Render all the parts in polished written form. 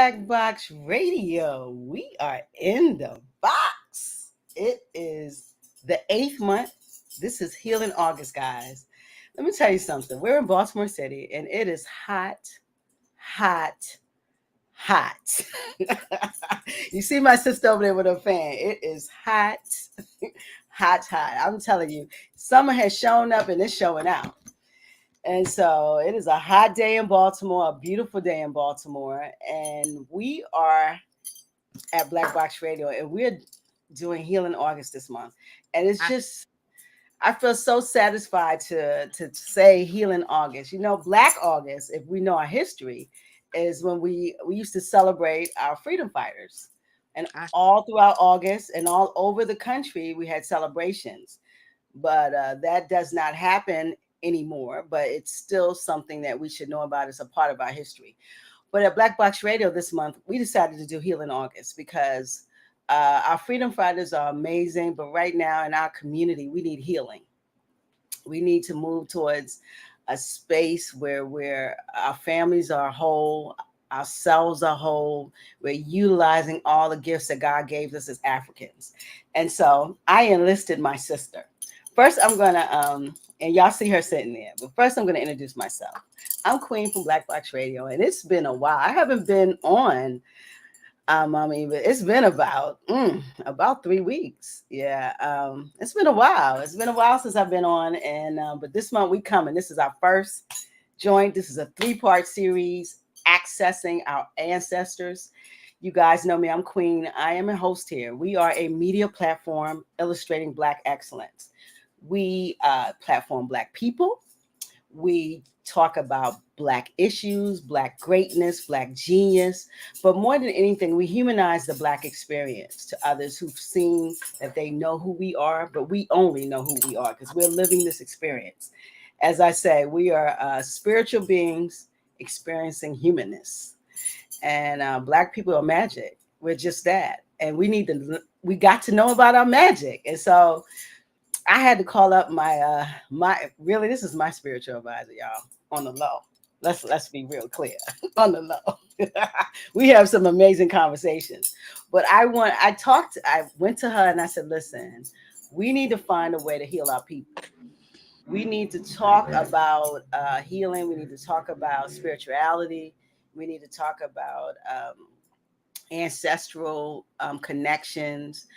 BLaKBoXX Radio. We are in the box. It is the 8th month. This is Healing August, guys. Let me tell you something. We're in Baltimore City, and it is hot, hot, hot. You see my sister over there with her fan. It is hot, hot, hot. I'm telling you, summer has shown up and it's showing out. And so it is a hot day in Baltimore, a beautiful day in Baltimore. And we are at BLaKBoXX Radio, and we're doing Healing August this month. And it's just, I feel so satisfied to say Healing August. You know, Black August, if we know our history, is when we used to celebrate our freedom fighters. And all throughout August and all over the country, we had celebrations. But that does not happen anymore, but it's still something that we should know about as a part of our history. But at BLaKBoXX Radio this month, we decided to do Healing August because our freedom fighters are amazing, but right now in our community, we need healing. We need to move towards a space where our families are whole, ourselves are whole. We're utilizing all the gifts that God gave us as Africans. And so I enlisted my sister. First, I'm going to, and y'all see her sitting there, but first I'm going to introduce myself. I'm Queen from BLaKBoXX Radio, and it's been a while. I haven't been on, but it's been about 3 weeks. Yeah, it's been a while. It's been a while since I've been on, and but this month we coming. This is our first joint. This is a 3-part series, accessing our ancestors. You guys know me. I'm Queen. I am a host here. We are a media platform illustrating Black excellence. We platform Black people. We talk about Black issues, Black greatness, Black genius. But more than anything, we humanize the Black experience to others who've seen that they know who we are, but we only know who we are because we're living this experience. As I say, we are spiritual beings experiencing humanness. And Black people are magic. We're just that. And we got to know about our magic. And so I had to call up my really, this is my spiritual advisor, y'all, on the low. Let's be real clear. On the low. We have some amazing conversations. But I went to her and I said, listen, we need to find a way to heal our people. We need to talk about healing. We need to talk about spirituality. We need to talk about ancestral connections.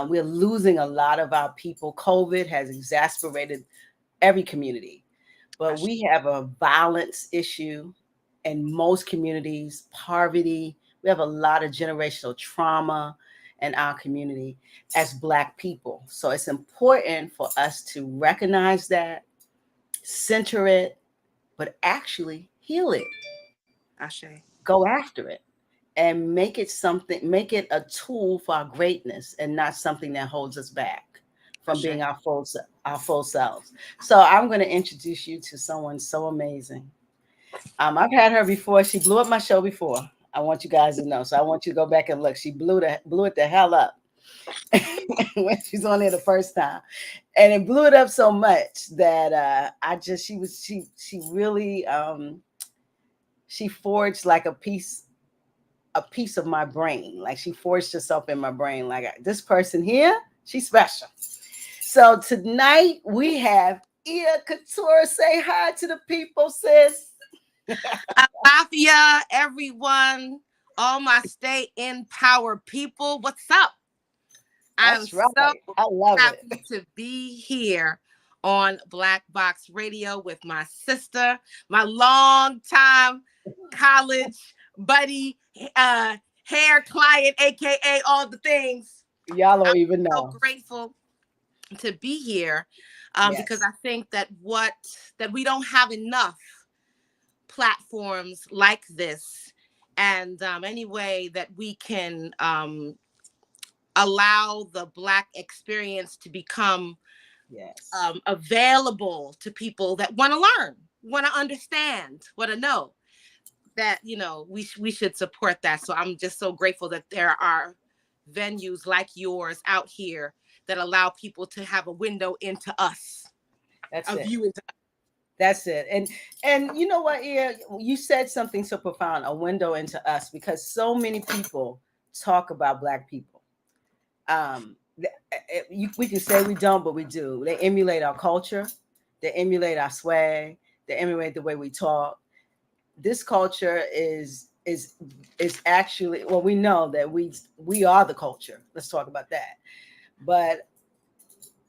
We're losing a lot of our people. COVID has exacerbated every community, but we have a violence issue in most communities, poverty. We have a lot of generational trauma in our community as Black people. So it's important for us to recognize that, center it, but actually heal it. Go after it. And make it a tool for our greatness and not something that holds us back from being our full selves. So I'm going to introduce you to someone so amazing. I've had her before. She blew up my show before. I want you guys to know. So I want you to go back and look. She blew it the hell up when she's on there the first time. And it blew it up so much that she really she forged like a piece of my brain. Like she forged herself in my brain. Like this person here, she's special. So tonight we have Iya Keturah. Say hi to the people, sis. Alafia, everyone, all my stay in power people. What's up? That's right. I love happy to be here on BLaKBoXX Radio with my sister, my longtime college buddy, hair client, aka all the things. Y'all don't even know. So grateful to be here because I think that we don't have enough platforms like this, and any way that we can allow the Black experience to become available to people that want to learn, want to understand, want to know. That we should support that. So I'm just so grateful that there are venues like yours out here that allow people to have a window into us. That's it. View into us. That's it. And you know what, Iya, you said something so profound, a window into us, because so many people talk about Black people. We can say we don't, but we do. They emulate our culture, they emulate our swag, they emulate the way we talk. This culture is actually, well, we know that we are the culture. Let's talk about that. But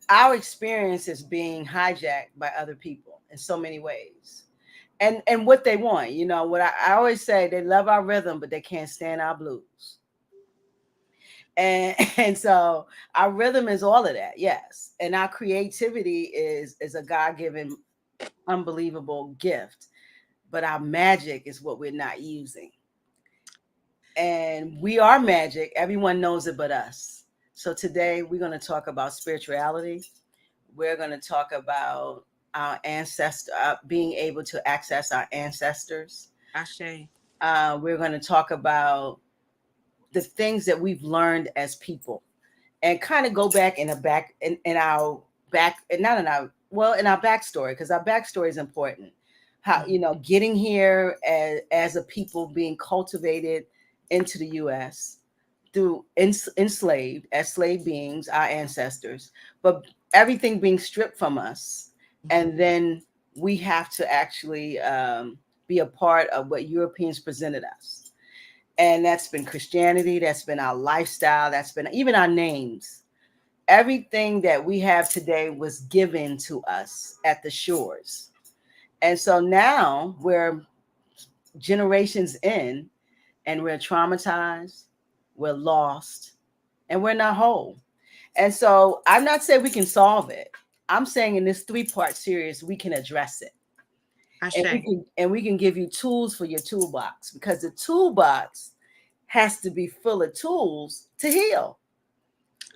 our experience is being hijacked by other people in so many ways. And what they want, what I always say, they love our rhythm, but they can't stand our blues. And so our rhythm is all of that, yes. And our creativity is a God-given, unbelievable gift. But our magic is what we're not using. And we are magic. Everyone knows it but us. So today we're going to talk about spirituality. We're going to talk about our ancestor, being able to access our ancestors. Ashe. We're going to talk about the things that we've learned as people, and kind of go back in our back, and not in our, well, in our backstory, because our backstory is important. How, getting here as a people, being cultivated into the U.S. through enslaved as slave beings, our ancestors, but everything being stripped from us, and then we have to actually be a part of what Europeans presented us. And that's been Christianity, that's been our lifestyle, that's been even our names. Everything that we have today was given to us at the shores. And so now we're generations in, and we're traumatized, we're lost, and we're not whole. And so I'm not saying we can solve it. I'm saying in this 3-part series, we can address it. Ashe. And we can give you tools for your toolbox, because the toolbox has to be full of tools to heal.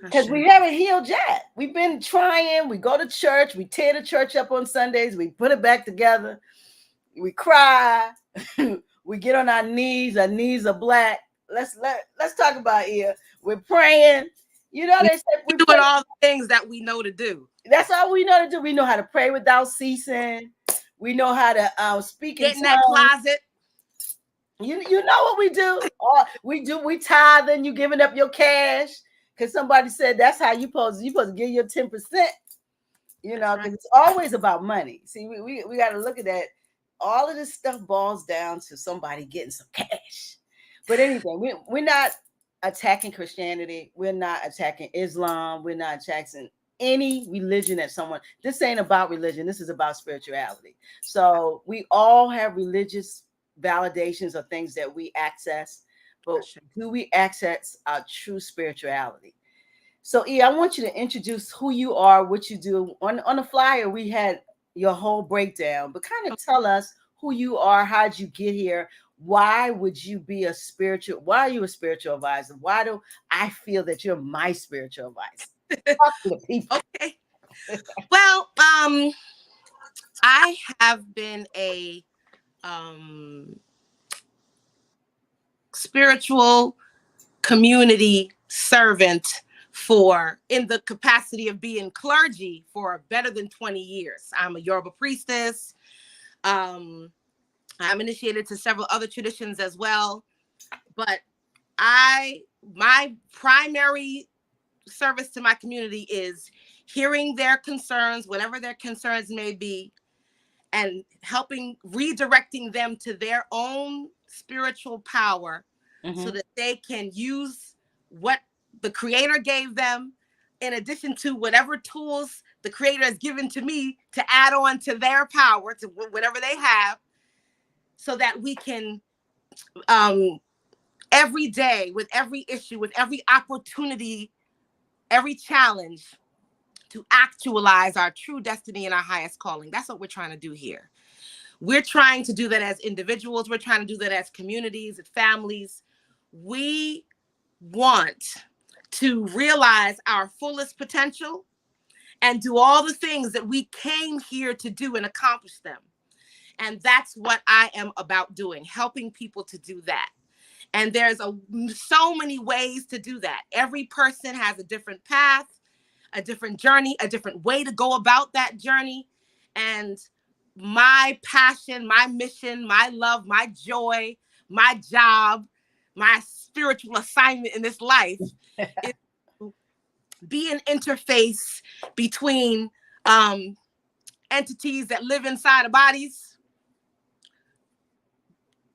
Because we haven't healed yet. We've been trying. We go to church. We tear the church up on Sundays. We put it back together. We cry. We get on our knees. Our knees are black. Let's talk about here. We're praying. They say we're doing all the things that we know to do. That's all we know to do. We know how to pray without ceasing. We know how to speak in tongues. Get in that closet. You know what we do? We tithe, and you giving up your cash, because somebody said that's how you supposed to give your 10%. Because it's always about money. See, we got to look at that. All of this stuff boils down to somebody getting some cash. But anyway, we're not attacking Christianity. We're not attacking Islam. We're not attacking any religion that someone. This ain't about religion. This is about spirituality. So we all have religious validations of things that we access, but do we access our true spirituality? So I want you to introduce who you are, what you do. On the flyer, we had your whole breakdown, but kind of tell us who you are, how'd you get here, why would you be why are you a spiritual advisor? Why do I feel that you're my spiritual advisor? Talk to the people. Okay. Well, I have been a spiritual community servant in the capacity of being clergy for better than 20 years. I'm a Yoruba priestess. I'm initiated to several other traditions as well. But my primary service to my community is hearing their concerns, whatever their concerns may be, and redirecting them to their own spiritual power, so that they can use what the Creator gave them, in addition to whatever tools the Creator has given to me, to add on to their power, to whatever they have, so that we can every day, with every issue, with every opportunity, every challenge, to actualize our true destiny and our highest calling. That's what we're trying to do here. We're trying to do that as individuals. We're trying to do that as communities and families. We want to realize our fullest potential and do all the things that we came here to do and accomplish them. And that's what I am about doing, helping people to do that. And there's so many ways to do that. Every person has a different path, a different journey, a different way to go about that journey. And my passion, my mission, my love, my joy, my job, my spiritual assignment in this life is to be an interface between entities that live inside of bodies,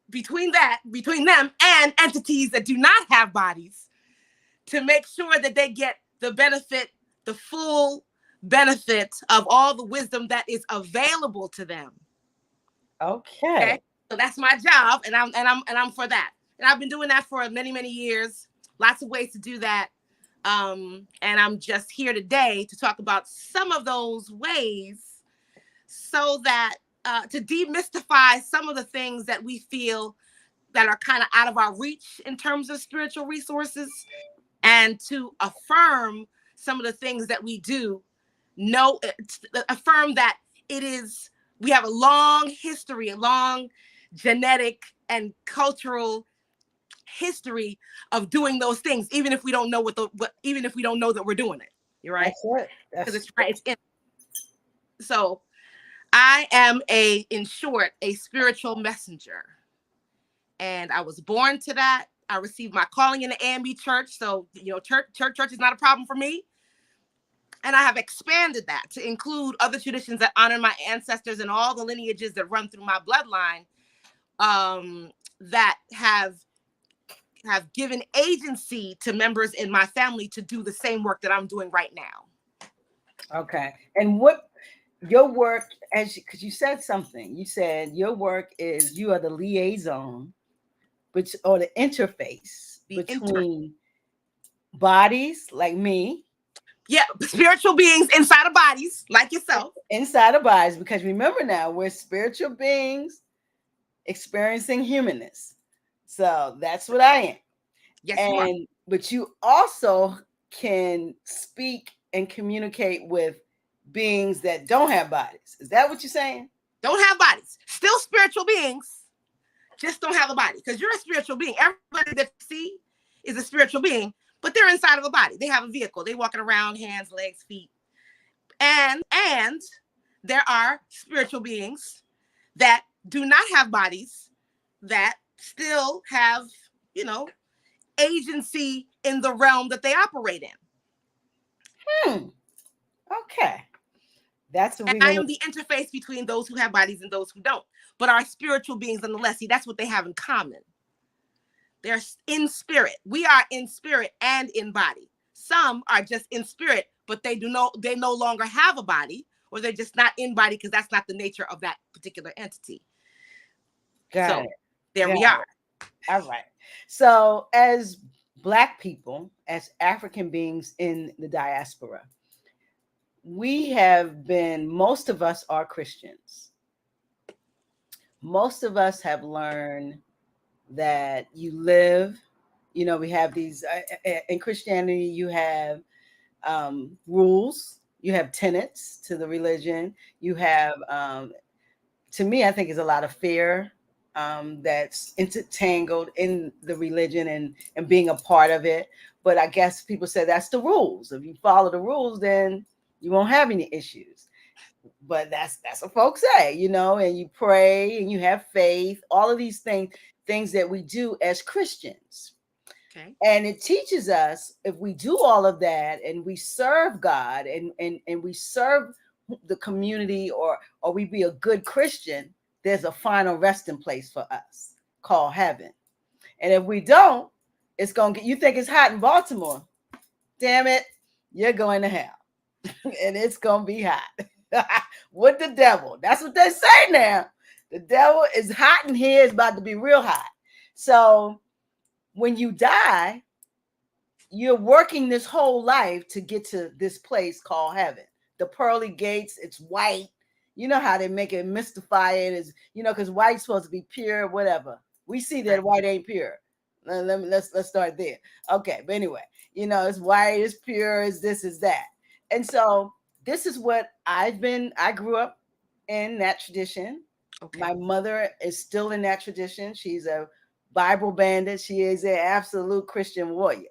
between them and entities that do not have bodies, to make sure that they get the benefit, the full benefit of all the wisdom that is available to them. Okay. So that's my job, and I'm for that. And I've been doing that for many, many years. Lots of ways to do that. And I'm just here today to talk about some of those ways, so that to demystify some of the things that we feel that are kind of out of our reach in terms of spiritual resources, and to affirm some of the things that we do. Affirm that we have a long history, a long genetic and cultural history of doing those things, even if we don't know even if we don't know that we're doing it. You're right. That's it. Because it's right. It's in. So I am in short, a spiritual messenger. And I was born to that. I received my calling in the AMB church. So, church is not a problem for me. And I have expanded that to include other traditions that honor my ancestors and all the lineages that run through my bloodline, that have given agency to members in my family to do the same work that I'm doing right now. Okay. And what your work, because you said something, you said your work is, you are the liaison, or the interface between bodies like me. Yeah, spiritual beings inside of bodies like yourself. Inside of bodies, because remember now, we're spiritual beings experiencing humanness. So that's what I am. Yes, but you also can speak and communicate with beings that don't have bodies. Is that what you're saying? Don't have bodies. Still spiritual beings, just don't have a body. Because you're a spiritual being. Everybody that you see is a spiritual being, but they're inside of a body. They have a vehicle. They're walking around, hands, legs, feet. And there are spiritual beings that do not have bodies, that still have, agency in the realm that they operate in. Okay. That's what I am the interface between those who have bodies and those who don't. But our spiritual beings, nonetheless, see, that's what they have in common. They're in spirit. We are in spirit and in body. Some are just in spirit, but they no longer have a body, or they're just not in body because that's not the nature of that particular entity. Got it. There we are. All right. So as Black people, as African beings in the diaspora, most of us are Christians. Most of us have learned that we have these, in Christianity, you have rules, you have tenets to the religion, you have, to me, I think is a lot of fear that's entangled in the religion and being a part of it. But I guess people say that's the rules. If you follow the rules, then you won't have any issues. But that's what folks say, and you pray and you have faith, all of these things that we do as Christians. Okay. And it teaches us, if we do all of that and we serve God and we serve the community, or we be a good Christian, there's a final resting place for us called heaven. And if we don't, you think it's hot in Baltimore. Damn it, you're going to hell. And it's going to be hot. With the devil. That's what they say now. The devil is hot in here. It's about to be real hot. So when you die, you're working this whole life to get to this place called heaven. The pearly gates, it's white. You know how they make it, mystify it, is, because white's supposed to be pure, whatever. We see that white ain't pure. Let's start there. Okay, but anyway, it's white, it's pure, it's this, is that. And so this is what I grew up in that tradition. Okay. My mother is still in that tradition. She's a Bible bandit. She is an absolute Christian warrior.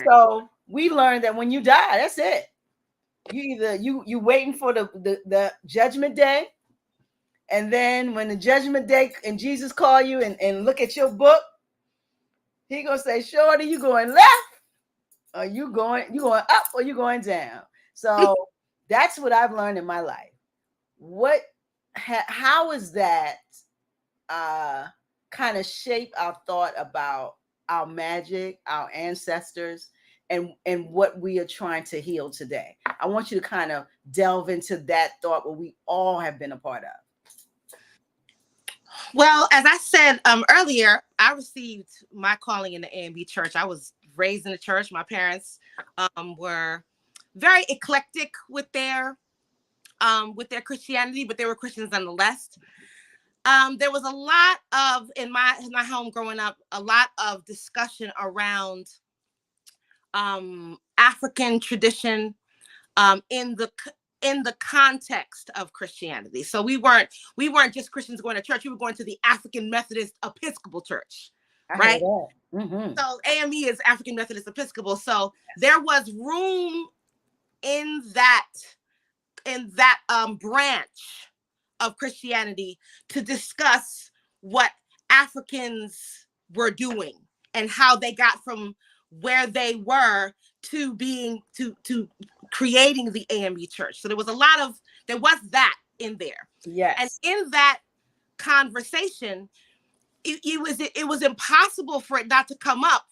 So we learned that when you die, that's it. You waiting for the judgment day, And then when the judgment day and Jesus call you and look at your book, he gonna say, Shorty, you going left? Or you going up or you going down? So that's what I've learned in my life. How is that kind of shape our thought about our magic, our ancestors, and what we are trying to heal today? I want you to kind of delve into that thought, what we all have been a part of. Well, as I said earlier, I received my calling in the A&B church. I was raised in the church. My parents were very eclectic with their Christianity, but they were Christians nonetheless. There was a lot of in my home growing up, a lot of discussion around African tradition in the context of Christianity. So we weren't just Christians going to church. We were going to the African Methodist Episcopal Church, right? Mm-hmm. So AME is African Methodist Episcopal. So there was room in that branch of Christianity to discuss what Africans were doing and how they got from where they were to being to creating the AME church. So there was that in there. Yes. And in that conversation, it was impossible for it not to come up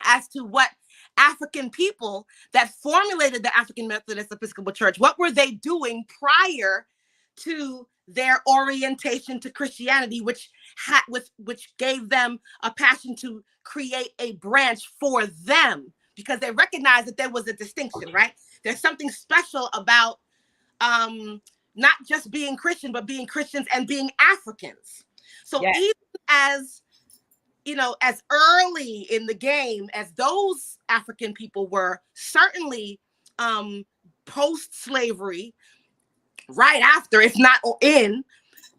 as to what African people that formulated the African Methodist Episcopal Church, what were they doing prior to their orientation to Christianity, which gave them a passion to create a branch for them, because they recognized that there was a distinction, right? There's something special about not just being Christian, but being Christians and being Africans. So yes. Even as as early in the game as those African people were, certainly post-slavery, right after, if not in,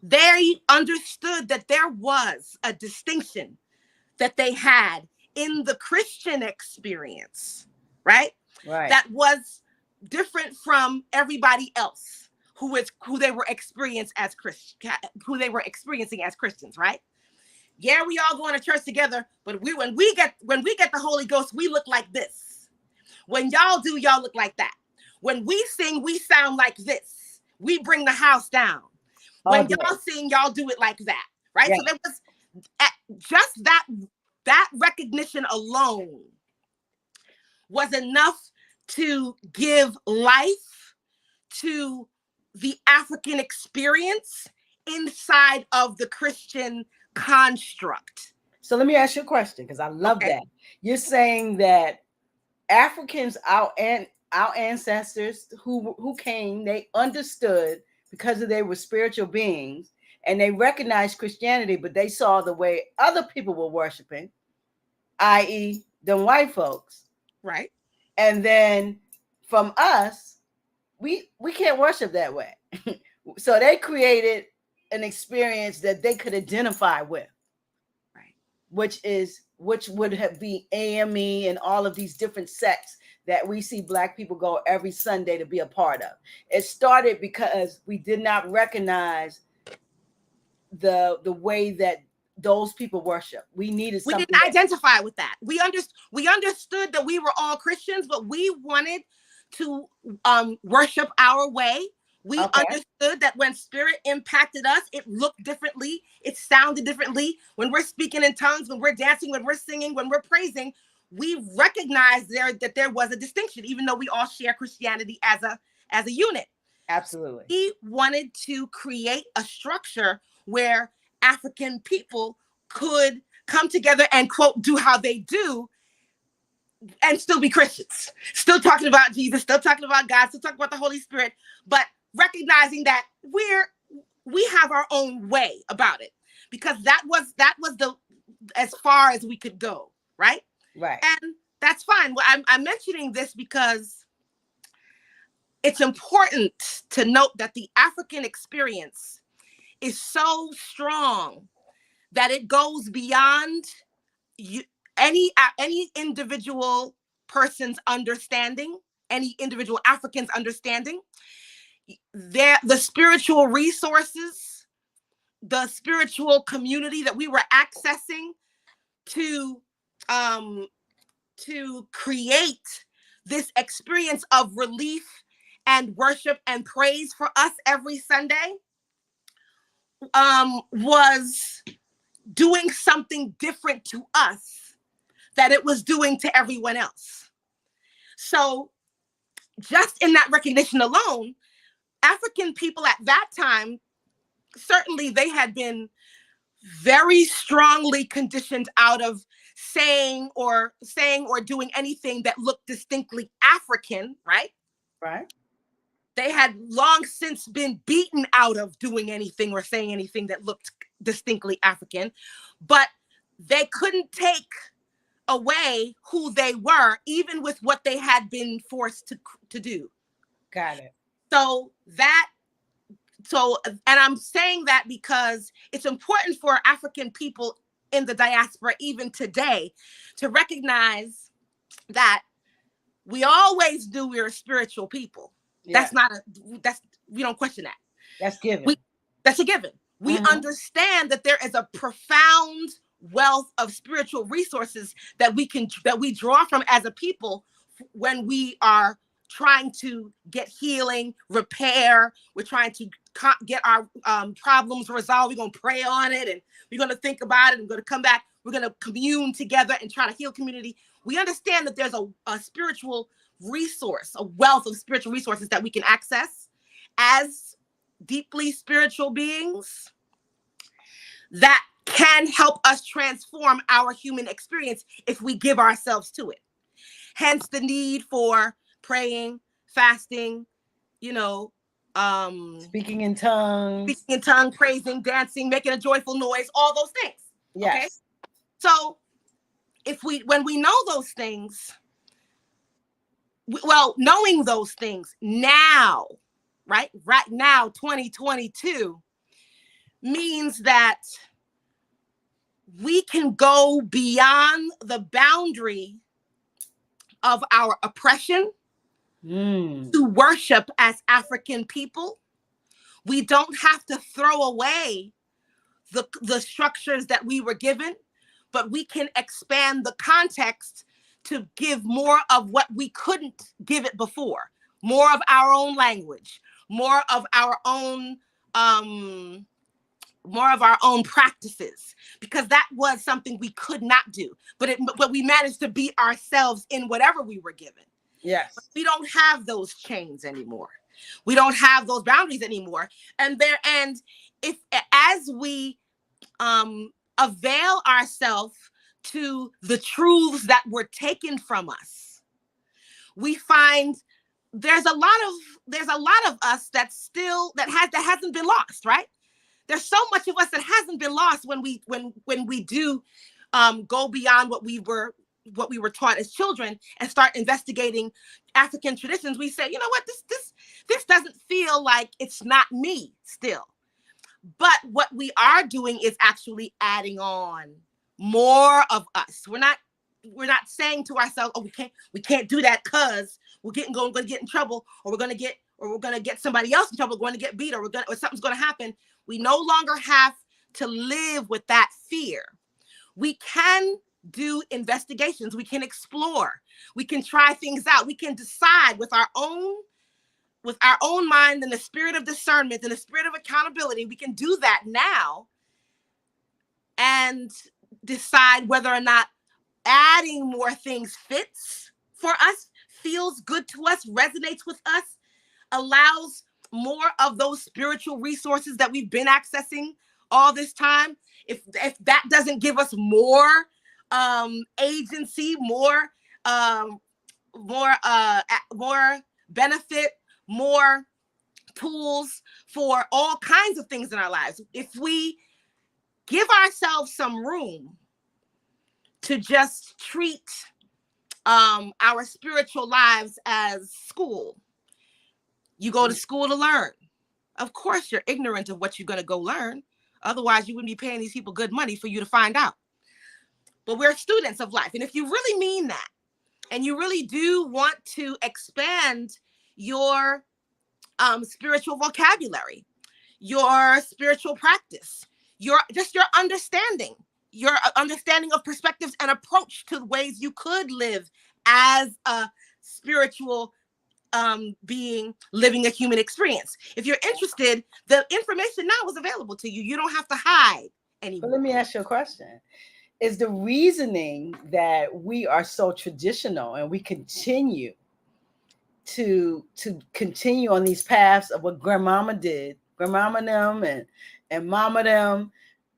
they understood that there was a distinction that they had in the Christian experience, right? Right. That was different from everybody else who they were experiencing as Christians, right? Yeah, we all going to church together, but when we get the Holy Ghost, we look like this. When y'all do, y'all look like that. When we sing, we sound like this. We bring the house down. When y'all sing, y'all do it like that, right? Yeah. So there was just that recognition alone was enough to give life to the African experience inside of the Christian construct. So let me ask you a question, because I love that. You're saying that Africans, our ancestors who came, they understood because they were spiritual beings and they recognized Christianity, but they saw the way other people were worshiping, i.e. the white folks. Right. And then from us, we can't worship that way. So they created an experience that they could identify with, right? Which would have be AME and all of these different sects that we see Black people go every Sunday to be a part of. It started because we did not recognize the way that those people worship. We didn't identify with that. We understood that we were all Christians, but we wanted to worship our way. We understood that when spirit impacted us, it looked differently. It sounded differently. When we're speaking in tongues, when we're dancing, when we're singing, when we're praising, we recognized that there was a distinction, even though we all share Christianity as a unit. Absolutely. He wanted to create a structure where African people could come together and, quote, do how they do and still be Christians, still talking about Jesus, still talking about God, still talking about the Holy Spirit, but recognizing that we have our own way about it, because that was the as far as we could go, right? Right. And that's fine. Well, I'm mentioning this because it's important to note that the African experience is so strong that it goes beyond any individual person's understanding, any individual African's understanding. The spiritual resources the spiritual community that we were accessing to create this experience of relief and worship and praise for us every Sunday was doing something different to us that it was doing to everyone else. So just in that recognition alone, African people at that time, certainly they had been very strongly conditioned out of saying or doing anything that looked distinctly African, right? Right. They had long since been beaten out of doing anything or saying anything that looked distinctly African, but they couldn't take away who they were, even with what they had been forced to do. Got it. And I'm saying that because it's important for African people in the diaspora, even today, to recognize that we always knew we were spiritual people. Yeah. We don't question that. That's given. That's a given. We understand that there is a profound wealth of spiritual resources that we draw from as a people when we are trying to get healing, repair. We're trying to get our problems resolved. We're going to pray on it, and we're going to think about it, and we're going to come back. We're going to commune together and try to heal community. We understand that there's a spiritual resource, a wealth of spiritual resources that we can access as deeply spiritual beings that can help us transform our human experience if we give ourselves to it. Hence the need for praying, fasting, speaking in tongues, praising, dancing, making a joyful noise, all those things. Yes. Okay? So when we know those things, knowing those things now, right now, 2022, means that we can go beyond the boundary of our oppression to worship as African people. We don't have to throw away the structures that we were given, but we can expand the context to give more of what we couldn't give it before, more of our own language, more of our own practices, because that was something we could not do, but we managed to be ourselves in whatever we were given. Yes. But we don't have those chains anymore. We don't have those boundaries anymore. And if as we avail ourselves to the truths that were taken from us, we find there's a lot of us that hasn't been lost, right? There's so much of us that hasn't been lost when we do go beyond what we were taught as children and start investigating African traditions. We say, you know what, this doesn't feel like it's not me still. But what we are doing is actually adding on more of us. We're not saying to ourselves, oh, we can't do that because we're going to get in trouble, or we're going to get somebody else in trouble, we're going to get beat, or something's going to happen. We no longer have to live with that fear. We can do investigations. We can explore. We can try things out. We can decide with our own mind and the spirit of discernment and the spirit of accountability. We can do that now and decide whether or not adding more things fits for us, feels good to us, resonates with us, allows more of those spiritual resources that we've been accessing all this time. If that doesn't give us more agency, more benefit, more tools for all kinds of things in our lives, if we give ourselves some room to just treat our spiritual lives as school. You go to school to learn. Of course, you're ignorant of what you're going to go learn. Otherwise, you wouldn't be paying these people good money for you to find out. But we're students of life. And if you really mean that, and you really do want to expand your spiritual vocabulary, your spiritual practice, your understanding of perspectives and approach to ways you could live as a spiritual being living a human experience. If you're interested, the information now is available to you. You don't have to hide anymore. But let me ask you a question. Is the reasoning that we are so traditional and we continue to continue on these paths of what grandmama did, grandmama them and mama them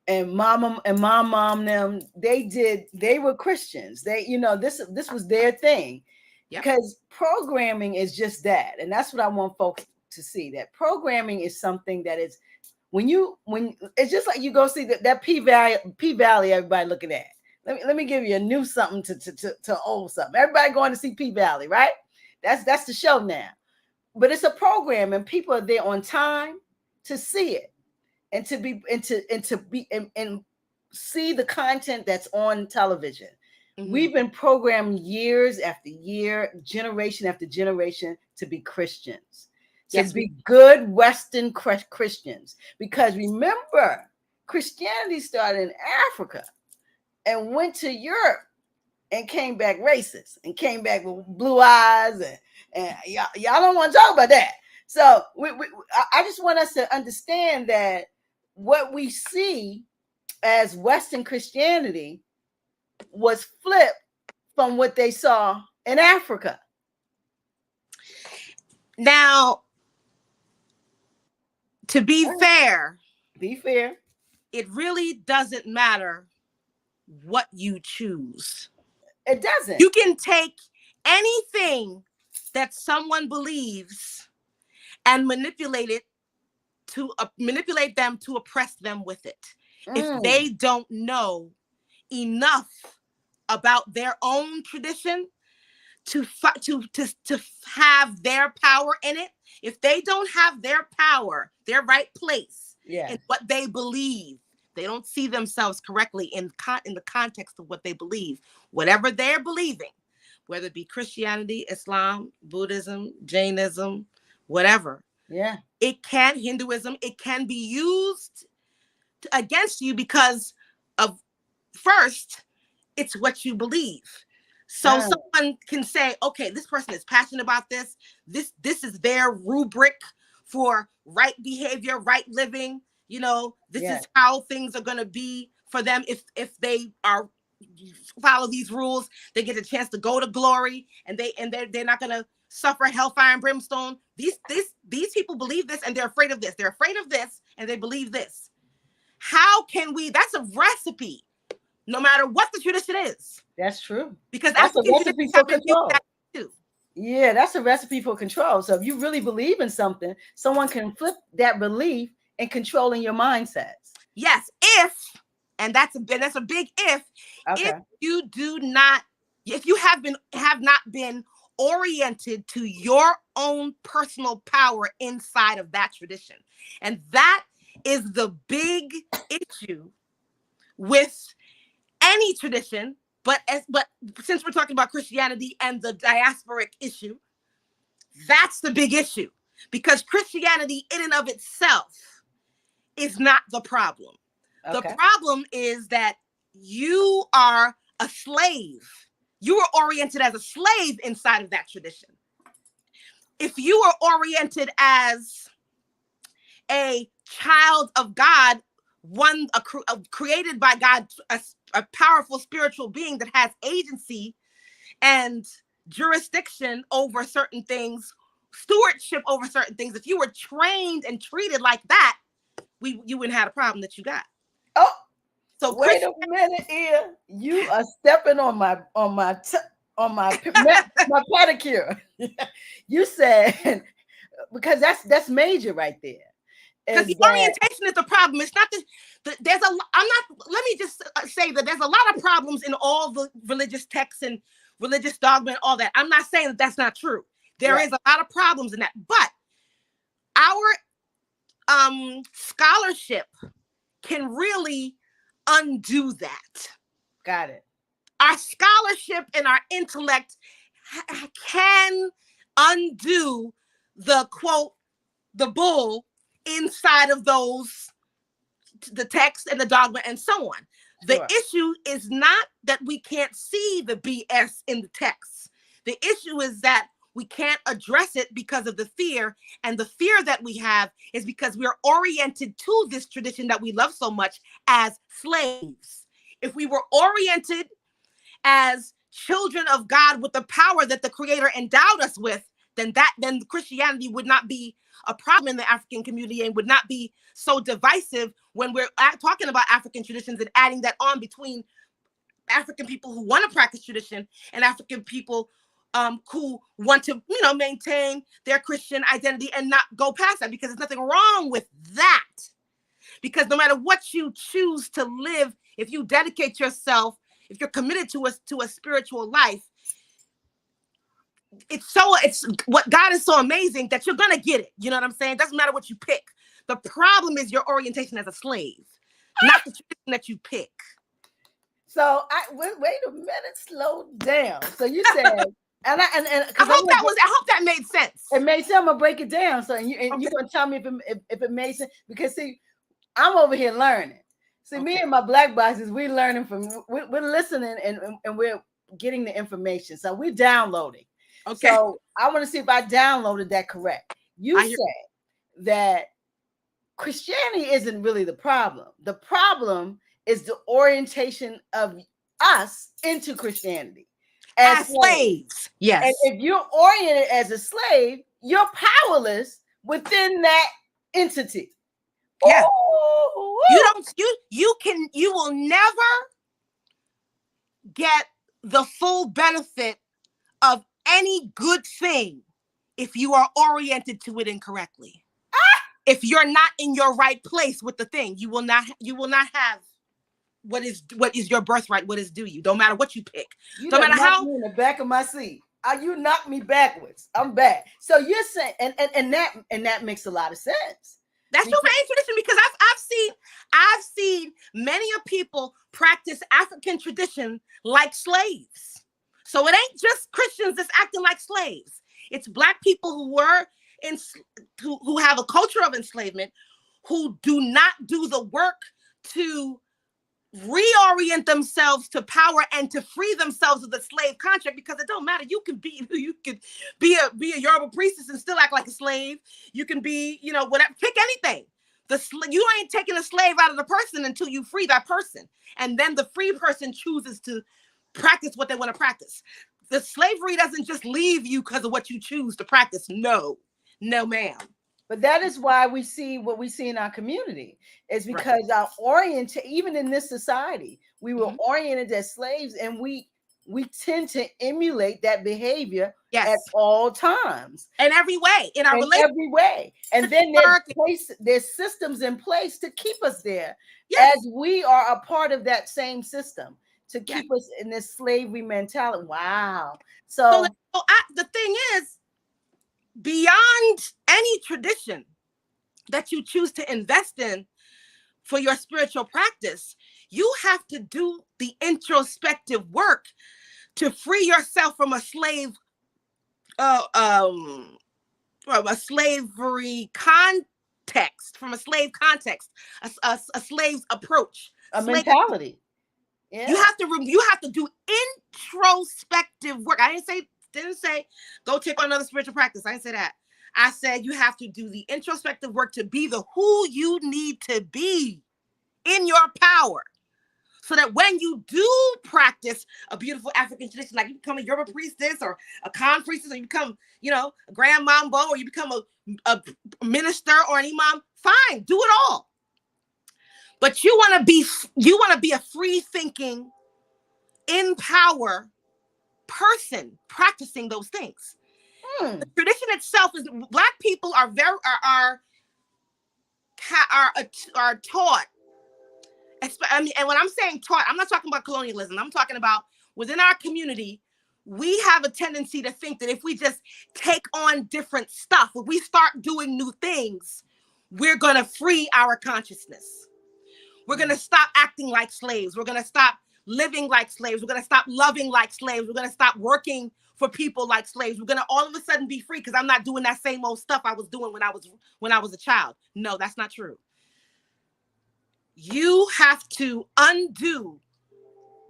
and mom them, they were Christians. They, this was their thing. Yep. Because programming is just that. And that's what I want folks to see, that programming is something that is when it's just like you go see that P-Valley everybody looking at. Let me give you a new something to old something. Everybody going to see P-Valley, right? That's the show now. But it's a program and people are there on time to see it and to be and see the content that's on television. Mm-hmm. We've been programmed years after year, generation after generation to be Christians. To be good Western Christians. Because remember, Christianity started in Africa and went to Europe and came back racist and came back with blue eyes. And y'all don't want to talk about that. So I just want us to understand that what we see as Western Christianity was flipped from what they saw in Africa. Now, to be fair, it really doesn't matter what you choose. It doesn't. You can take anything that someone believes and manipulate them to oppress them with it. If they don't know enough about their own tradition to have their power in it, if they don't have their power, their right place in what they believe, they don't see themselves correctly in the context of what they believe, whatever they're believing, whether it be Christianity, Islam, Buddhism, Jainism, whatever. Yeah. Hinduism, it can be used against you because of, first, it's what you believe. So someone can say, okay, this person is passionate about this. This is their rubric for right behavior, right living. This is how things are going to be for them. If they are follow these rules, they get a chance to go to glory, and they're not going to suffer hellfire and brimstone. These people believe this, and they're afraid of this. They're afraid of this, and they believe this. How can we? That's a recipe. No matter what the tradition is. That's true. Because that's a recipe for control. Yeah, that's a recipe for control. So if you really believe in something, someone can flip that belief and controlling your mindsets. Yes, and that's a big if. Okay. If you have not been oriented to your own personal power inside of that tradition. And that is the big issue with any tradition, but since we're talking about Christianity and the diasporic issue, that's the big issue, because Christianity in and of itself is not the problem. Okay. The problem is that you are a slave. You are oriented as a slave inside of that tradition. If you are oriented as a child of God, created by God, a powerful spiritual being that has agency and jurisdiction over certain things, stewardship over certain things. If you were trained and treated like that, you wouldn't have a problem that you got. Oh, so wait a minute, Iya. You are stepping on my pedicure. You said, because that's major right there. Because the orientation is the problem. It's not let me just say that there's a lot of problems in all the religious texts and religious dogma and all that. I'm not saying that that's not true. There is a lot of problems in that. But our scholarship can really undo that. Got it. Our scholarship and our intellect can undo the quote, the bull inside of those the text and the dogma and so on. The Sure. issue is not that we can't see the BS in the text. The issue is that we can't address it because of the fear. And the fear that we have is because we're oriented to this tradition that we love so much as slaves. If we were oriented as children of God with the power that the Creator endowed us with, then Christianity would not be a problem in the African community and would not be so divisive when we're talking about African traditions and adding that on between African people who want to practice tradition and African people who want to, maintain their Christian identity and not go past that, because there's nothing wrong with that. Because no matter what you choose to live, if you dedicate yourself, if you're committed to a spiritual life, it's what God is so amazing that you're going to get it. You know what I'm saying? It doesn't matter what you pick. The problem is your orientation as a slave, not the tradition that you pick. So wait a minute, slow down. So you said, and I hope that made sense. It made sense. I'm gonna break it down. So you're gonna tell me if it made sense, because see, I'm over here learning. See, me and my black boxes, we're learning we're listening and we're getting the information. So we're downloading. Okay. So I want to see if I downloaded that correct. You said that Christianity isn't really the problem. The problem is the orientation of us into Christianity as slaves. Yes. And if you're oriented as a slave, you're powerless within that entity. Yeah. You will never get the full benefit of any good thing if you are oriented to it incorrectly. If you're not in your right place with the thing, you will not have what is your birthright, what is due you. Don't matter what you pick. No matter how me in the back of my seat. You knocked me backwards. I'm back. So you're saying, and that makes a lot of sense. That's your main tradition, because I've seen many of people practice African tradition like slaves. So it ain't just Christians that's acting like slaves. It's Black people who have a culture of enslavement, who do not do the work to reorient themselves to power and to free themselves of the slave contract, because it don't matter. You could be a Yoruba priestess and still act like a slave. You can be, whatever, pick anything. You ain't taking a slave out of the person until you free that person. And then the free person chooses to practice what they want to practice. The slavery doesn't just leave you because of what you choose to practice. No, ma'am. But that is why we see what we see in our community, is because our even in this society, we were oriented as slaves, and we tend to emulate that behavior at all times. In every way, in every way. And then there's systems in place to keep us there, as we are a part of that same system to keep us in this slavery mentality. Wow. So the thing is, beyond any tradition that you choose to invest in for your spiritual practice, you have to do the introspective work to free yourself from a slavery context, from a slave context, a slave's approach, mentality. Yeah. You have to do introspective work. I didn't say go take on another spiritual practice. I didn't say that. I said you have to do the introspective work to be who you need to be in your power, so that when you do practice a beautiful African tradition, like you become a Yoruba priestess or a Khan priestess, or you become, a Grand Mambo, or you become a minister or an imam, fine, do it all. But you want to be a free thinking, in power person practicing those things. The tradition itself is, Black people are taught. And when I'm saying taught, I'm not talking about colonialism. I'm talking about within our community, we have a tendency to think that if we just take on different stuff, if we start doing new things, we're going to free our consciousness. We're going to stop acting like slaves. We're going to stop living like slaves. We're going to stop loving like slaves. We're going to stop working for people like slaves. We're going to all of a sudden be free because I'm not doing that same old stuff I was doing when I was a child. No, that's not true. you have to undo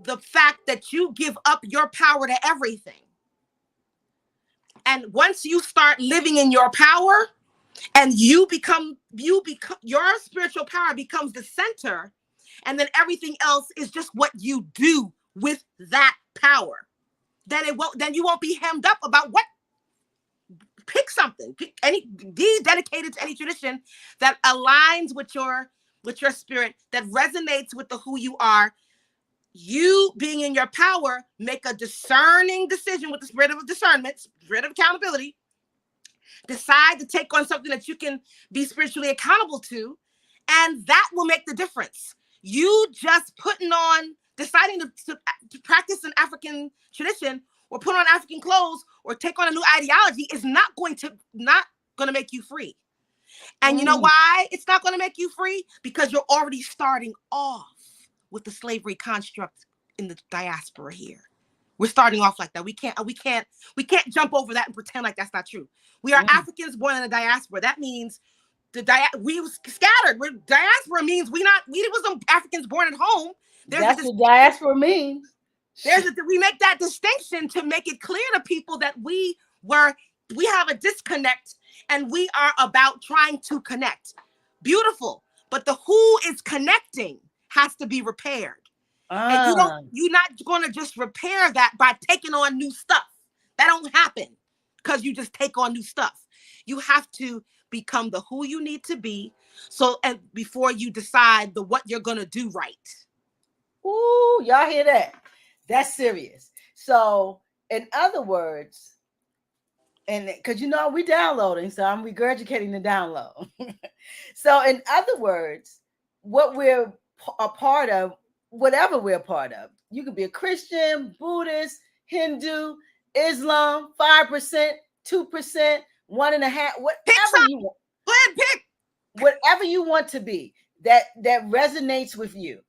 the fact that you give up your power to everything. And once you start living in your power and you become your spiritual power becomes the center, and then everything else is just what you do with that power. Then you won't be hemmed up about what. Pick something. Be dedicated to any tradition that aligns with your spirit, that resonates with the who you are. You being in your power, make a discerning decision with the spirit of discernment, spirit of accountability. Decide to take on something that you can be spiritually accountable to, and that will make the difference. You just deciding to practice an African tradition or put on African clothes or take on a new ideology is not going to make you free. And you know why it's not going to make you free? Because you're already starting off with the slavery construct in the diaspora here. We're starting off like that. We can't jump over that and pretend like that's not true. We are Africans born in the diaspora. That means we was scattered. Diaspora means we wasn't Africans born at home. That's what diaspora means. We make that distinction to make it clear to people that we have a disconnect and we are about trying to connect. Beautiful. But the who is connecting has to be repaired. And you're not going to just repair that by taking on new stuff. That don't happen because you just take on new stuff. You have to become the who you need to be. And before you decide what you're going to do right. Ooh, y'all hear that? That's serious. So in other words, and because we downloading, so I'm regurgitating the download. So in other words, what we're a part of, whatever we're a part of, you could be a Christian, Buddhist, Hindu, Islam, 5%, 2%, 1.5%, whatever you want. Go ahead, pick. Whatever you want to be that resonates with you,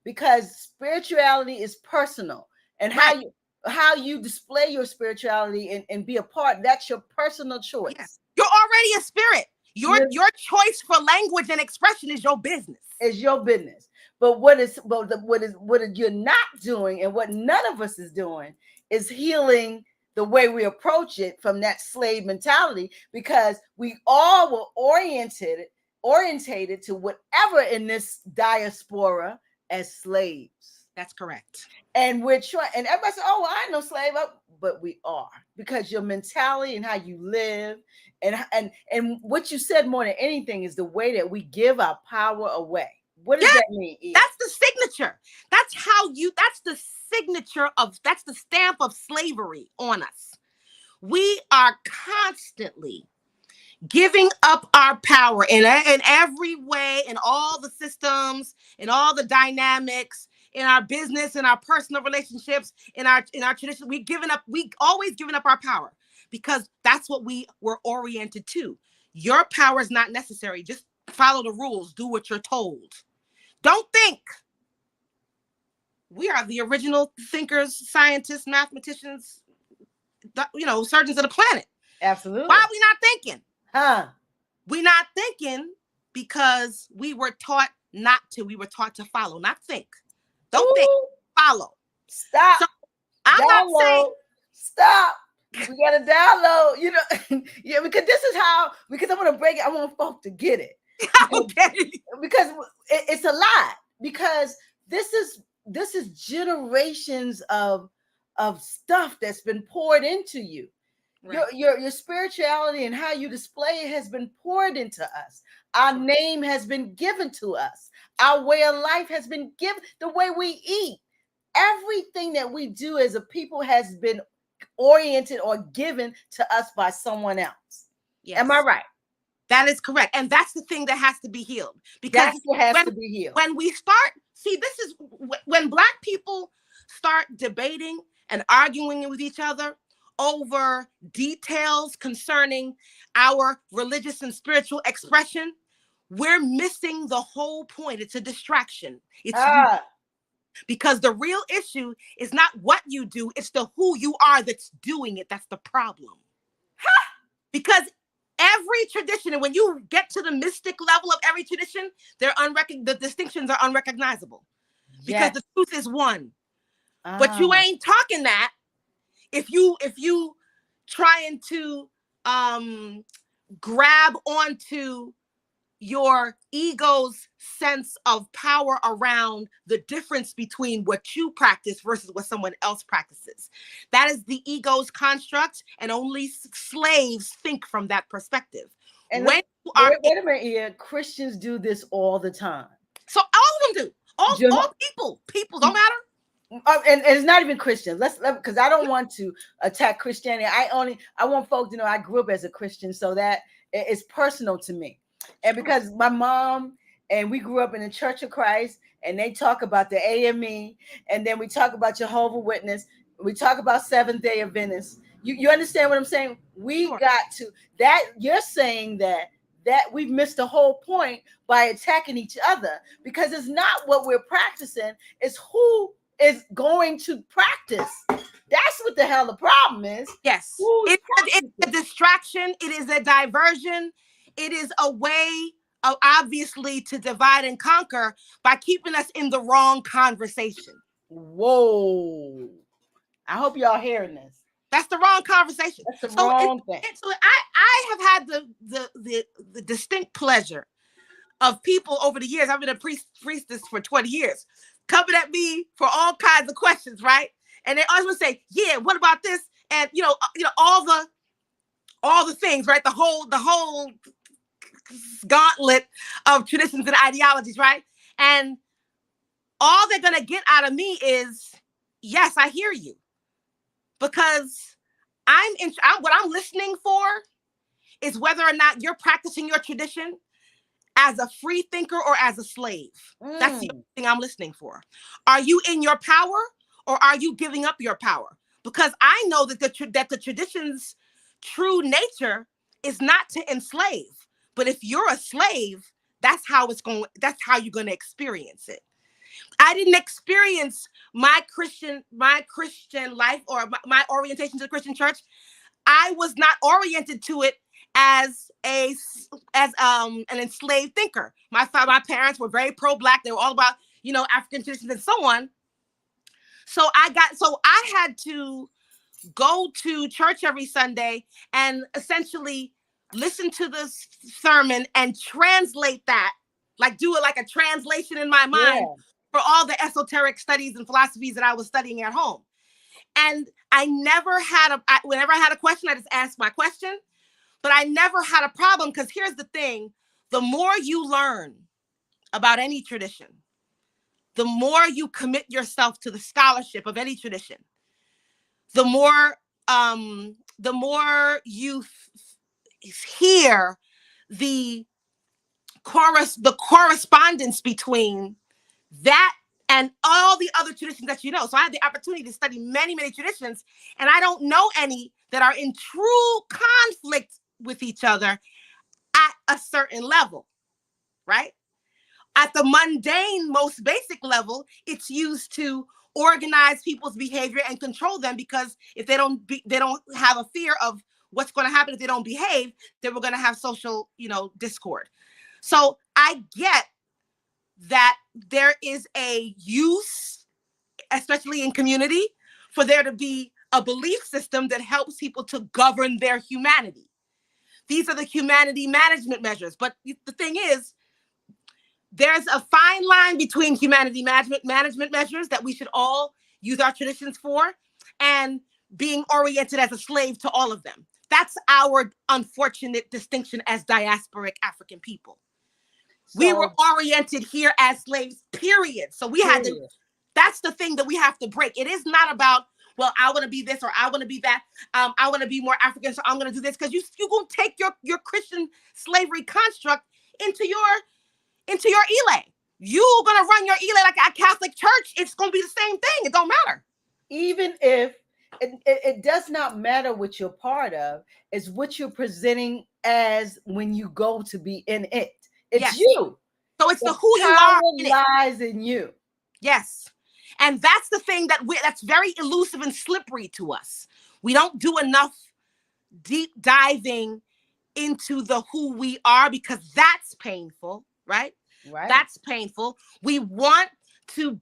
because spirituality is personal, and how you display your spirituality and be a part, that's your personal choice. Yes. You're already a spirit. Your choice for language and expression is your business. It's your business. But what you're not doing, and what none of us is doing, is healing the way we approach it from that slave mentality, because we all were orientated to whatever in this diaspora as slaves. That's correct. And we're trying, and everybody says, "Oh, well, I ain't no slave," but we are, because your mentality and how you live, and what you said more than anything is the way that we give our power away. What does that mean? That's the signature. That's the stamp of slavery on us. We are constantly giving up our power in every way, in all the systems, in all the dynamics, in our business, in our personal relationships, in our tradition. We always giving up our power, because that's what we were oriented to. Your power is not necessary. Just follow the rules. Do what you're told. Don't think. We are the original thinkers, scientists, mathematicians, surgeons of the planet. Absolutely. Why are we not thinking? We're not thinking because we were taught not to. We were taught to follow, not think. Don't think. Follow. Stop. So, I'm not saying stop. We gotta download. Yeah, because I want to break it. I want folks to get it. Okay. Because it's a lot. Because this is generations of stuff that's been poured into you. Right. Your spirituality and how you display it has been poured into us. Our name has been given to us. Our way of life has been given. The way we eat, everything that we do as a people has been oriented or given to us by someone else. Yes. Am I right? That is correct. And that's the thing that has to be healed. Because that's what has to be healed. When we start, this is when Black people start debating and arguing with each other over details concerning our religious and spiritual expression, we're missing the whole point. It's a distraction. Because the real issue is not what you do, it's the who you are that's doing it. That's the problem. Because every tradition, and when you get to the mystic level of every tradition, the distinctions are unrecognizable because the truth is one. But you ain't talking that if you trying to grab onto your ego's sense of power around the difference between what you practice versus what someone else practices. That is the ego's construct, and only slaves think from that perspective. And wait a minute, Iya, Christians do this all the time. So all of them do. All people don't matter. And it's not even Christian. Let's because I don't want to attack Christianity. I want folks to know I grew up as a Christian, so that it's personal to me. And because my mom and we grew up in the Church of Christ, and they talk about the AME, and then we talk about Jehovah's Witness, we talk about Seventh-day Adventists. You understand what I'm saying? We got to that. You're saying that we've missed the whole point by attacking each other, because it's not what we're practicing, it's who is going to practice. That's what the hell the problem is. Yes. It's a distraction. It is a diversion. It is a way of, obviously, to divide and conquer by keeping us in the wrong conversation. Whoa. I hope y'all hearing this. That's the wrong conversation. That's the wrong thing. So I have had the distinct pleasure of people over the years. I've been a priestess for 20 years, coming at me for all kinds of questions, right? And they always would say, "Yeah, what about this?" And all the things, right? The whole gauntlet of traditions and ideologies, right? And all they're gonna get out of me is, "Yes, I hear you," because what I'm listening for is whether or not you're practicing your tradition as a free thinker or as a slave. That's the only thing I'm listening for. Are you in your power, or are you giving up your power? Because I know that the tradition's true nature is not to enslave. But if you're a slave, that's how you're going to experience it. I didn't experience my Christian life or my orientation to the Christian church. I was not oriented to it as an enslaved thinker. My parents were very pro-Black. They were all about, African traditions and so on. So I had to go to church every Sunday and essentially listen to this sermon and translate that, like do it like a translation in my mind for all the esoteric studies and philosophies that I was studying at home. And whenever I had a question, I just asked my question, but I never had a problem, because here's the thing: the more you learn about any tradition, the more you commit yourself to the scholarship of any tradition, the more you hear the correspondence between that and all the other traditions that you know. So I had the opportunity to study many, many traditions, and I don't know any that are in true conflict with each other at a certain level, right? At the mundane, most basic level, it's used to organize people's behavior and control them, because if they don't have a fear of what's going to happen if they don't behave, then we're going to have social, discord. So I get that there is a use, especially in community, for there to be a belief system that helps people to govern their humanity. These are the humanity management measures. But the thing is, there's a fine line between humanity management measures that we should all use our traditions for, and being oriented as a slave to all of them. That's our unfortunate distinction as diasporic African people. We were oriented here as slaves, period. So we had to, that's the thing that we have to break. It is not about, well, I want to be this or I want to be that. I want to be more African, so I'm going to do this. Because you're going to take your Christian slavery construct into your Ile. You're going to run your Ile like a Catholic church. It's going to be the same thing. It don't matter. Even if it does not matter what you're part of, it's what you're presenting as when you go to be in it. It's you. So it's the who you are. Lies in you. Yes. And that's the thing that's very elusive and slippery to us. We don't do enough deep diving into the who we are, because that's painful, right? Right. That's painful. We want to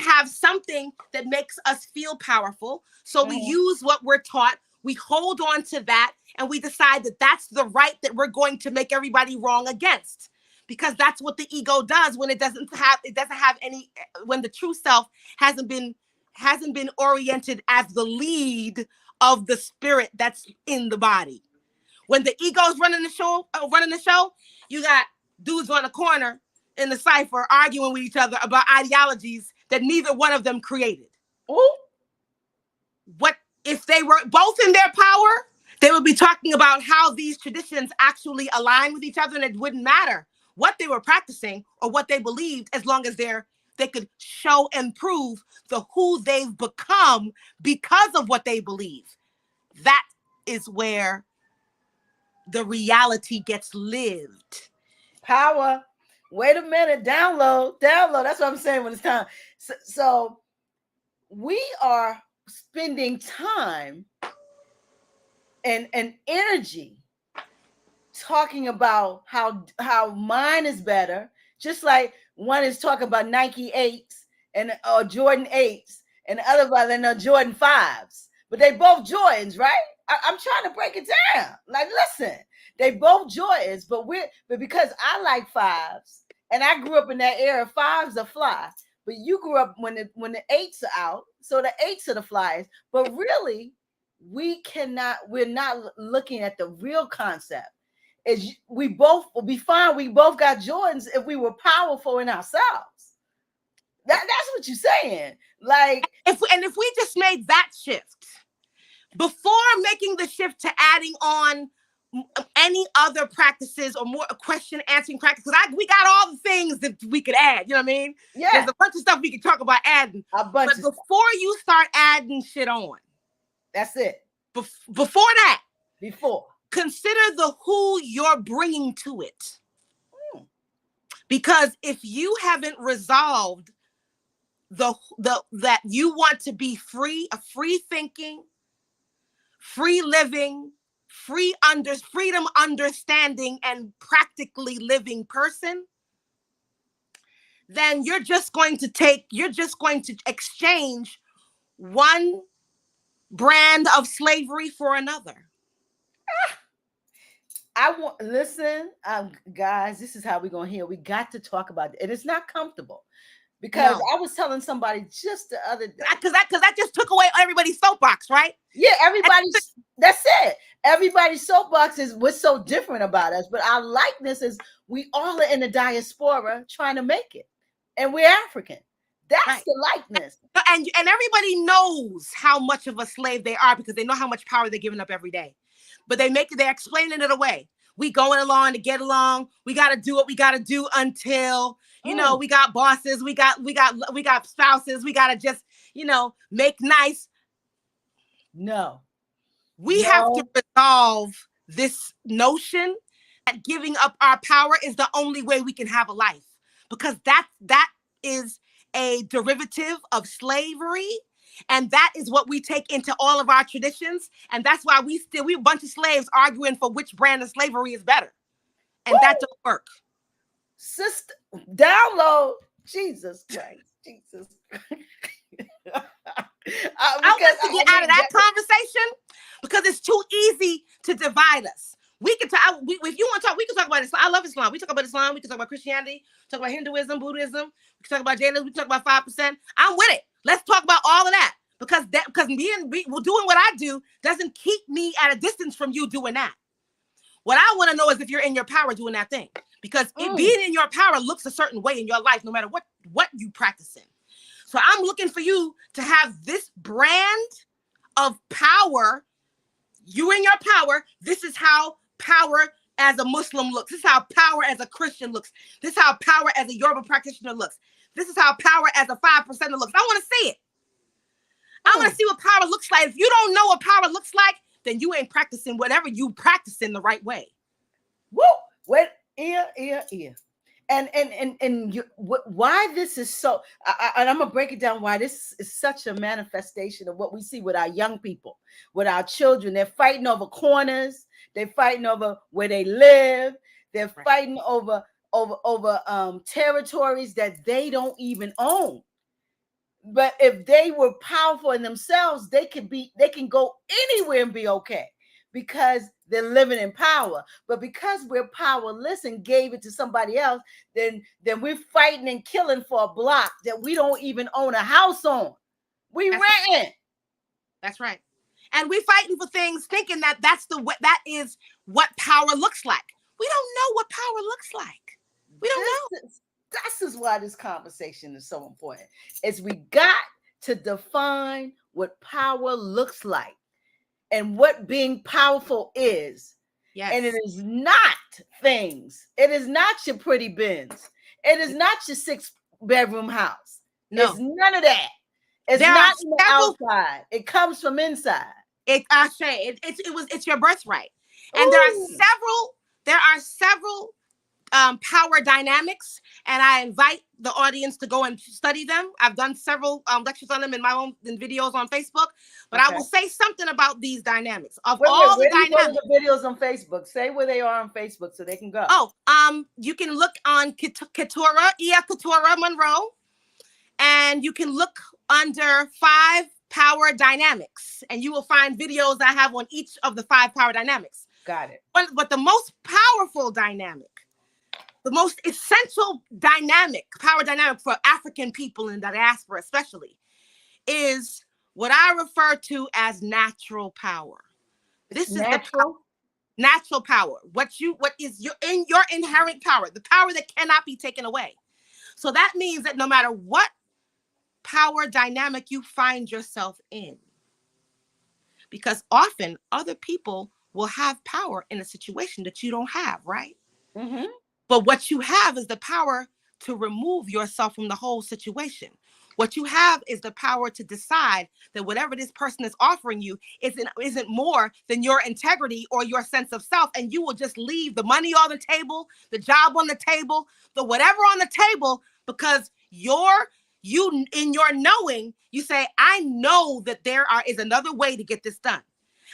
have something that makes us feel powerful. So we use what we're taught. We hold on to that, and we decide that that's the right that we're going to make everybody wrong against, because that's what the ego does when it doesn't have any, when the true self hasn't been oriented as the lead of the spirit that's in the body. When the ego's running the show, you got dudes on the corner in the cipher arguing with each other about ideologies that neither one of them created. Ooh. What if they were both in their power? They would be talking about how these traditions actually align with each other, and it wouldn't matter what they were practicing or what they believed, as long as they could show and prove who they've become because of what they believe. That is where the reality gets lived. Power. Wait a minute. Download. That's what I'm saying when it's time. So we are spending time and energy talking about how mine is better, just like one is talking about Nike 8s and Jordan 8s, and the other one are Jordan 5s, but they both Jordans, right? I'm trying to break it down. Like, listen, they both Jordans, but because I like 5s, and I grew up in that era. 5s are fly, but you grew up when the 8s are out, so the 8s are the flyers. But really, we're not looking at the real concept. Is we both will be fine. We both got Jordans if we were powerful in ourselves. That's what you're saying. Like, if we just made that shift before making the shift to adding on any other practices or more question answering practices, we got all the things that we could add. You know what I mean? Yeah. There's a bunch of stuff we could talk about adding. But before you start adding shit on, that's it. Before that, consider the who you're bringing to it. Because if you haven't resolved that you want to be free, a free thinking, free living, freedom understanding, and practically living person, then you're just going to exchange one brand of slavery for another. Listen, guys, this is how we're going to heal. We got to talk about it. And it's not comfortable, because I was telling somebody just the other day. Because that just took away everybody's soapbox, right? Yeah, that's it. Everybody's soapbox is what's so different about us. But our likeness is we all are in the diaspora trying to make it. And we're African. That's right. The likeness. And everybody knows how much of a slave they are, because they know how much power they're giving up every day. But they're explaining it away. We going along to get along. We got to do what we got to do until, we got bosses, we got spouses. We got to just, make nice. No. We have to resolve this notion that giving up our power is the only way we can have a life, because that is a derivative of slavery. And that is what we take into all of our traditions. And that's why we a bunch of slaves arguing for which brand of slavery is better. And that don't work. Sister, download. Jesus Christ. Jesus Christ. I want to get out of that conversation, because it's too easy to divide us. We can talk. If you want to talk, we can talk about Islam. I love Islam. We talk about Islam. We can talk about Christianity. Talk about Hinduism, Buddhism. We can talk about Jainism. We can talk about 5%. I'm with it. Let's talk about all of that, because doing what I do doesn't keep me at a distance from you doing that. What I want to know is if you're in your power doing that thing, because being in your power looks a certain way in your life, no matter what you practice in. So I'm looking for you to have this brand of power. You in your power. This is how power as a Muslim looks. This is how power as a Christian looks. This is how power as a Yoruba practitioner looks. This is how power as a 5% looks. I want to see it. I want to see what power looks like. If you don't know what power looks like, then you ain't practicing whatever you practice in the right way. Woo! Wait, ear. Why this is so, and I'm gonna break it down why this is such a manifestation of what we see with our young people, with our children. They're fighting over corners, they're fighting over where they live, they're fighting over territories that they don't even own. But if they were powerful in themselves, they can go anywhere and be okay, because they're living in power. But because we're powerless and gave it to somebody else, then we're fighting and killing for a block that we don't even own a house on. We renting. That's right. And we fighting for things thinking that that is what power looks like. We don't know what power looks like. We don't know. This is why this conversation is so important. Is we got to define what power looks like and what being powerful is. Yes. And it is not things. It is not your pretty Benz. It is not your 6-bedroom house. No. It's none of that. It's not in the outside. It comes from inside. It's your birthright. And there are several power dynamics, and I invite the audience to go and study them. I've done several lectures on them in my own videos on Facebook, but I will say something about these dynamics. Where the videos on Facebook? Say where they are on Facebook so they can go. You can look on Keturah, Iya Keturah Monroe, and you can look under 5 power dynamics, and you will find videos I have on each of the 5 power dynamics. Got it. But the most powerful dynamic, the most essential power dynamic for African people in the diaspora especially, is what I refer to as natural power. This is natural power. What is your inherent power, the power that cannot be taken away. So that means that no matter what power dynamic you find yourself in, because often other people will have power in a situation that you don't have, right? Mm-hmm. But what you have is the power to remove yourself from the whole situation. What you have is the power to decide that whatever this person is offering you isn't more than your integrity or your sense of self. And you will just leave the money on the table, the job on the table, the whatever on the table, because you in your knowing, you say, I know that there is another way to get this done.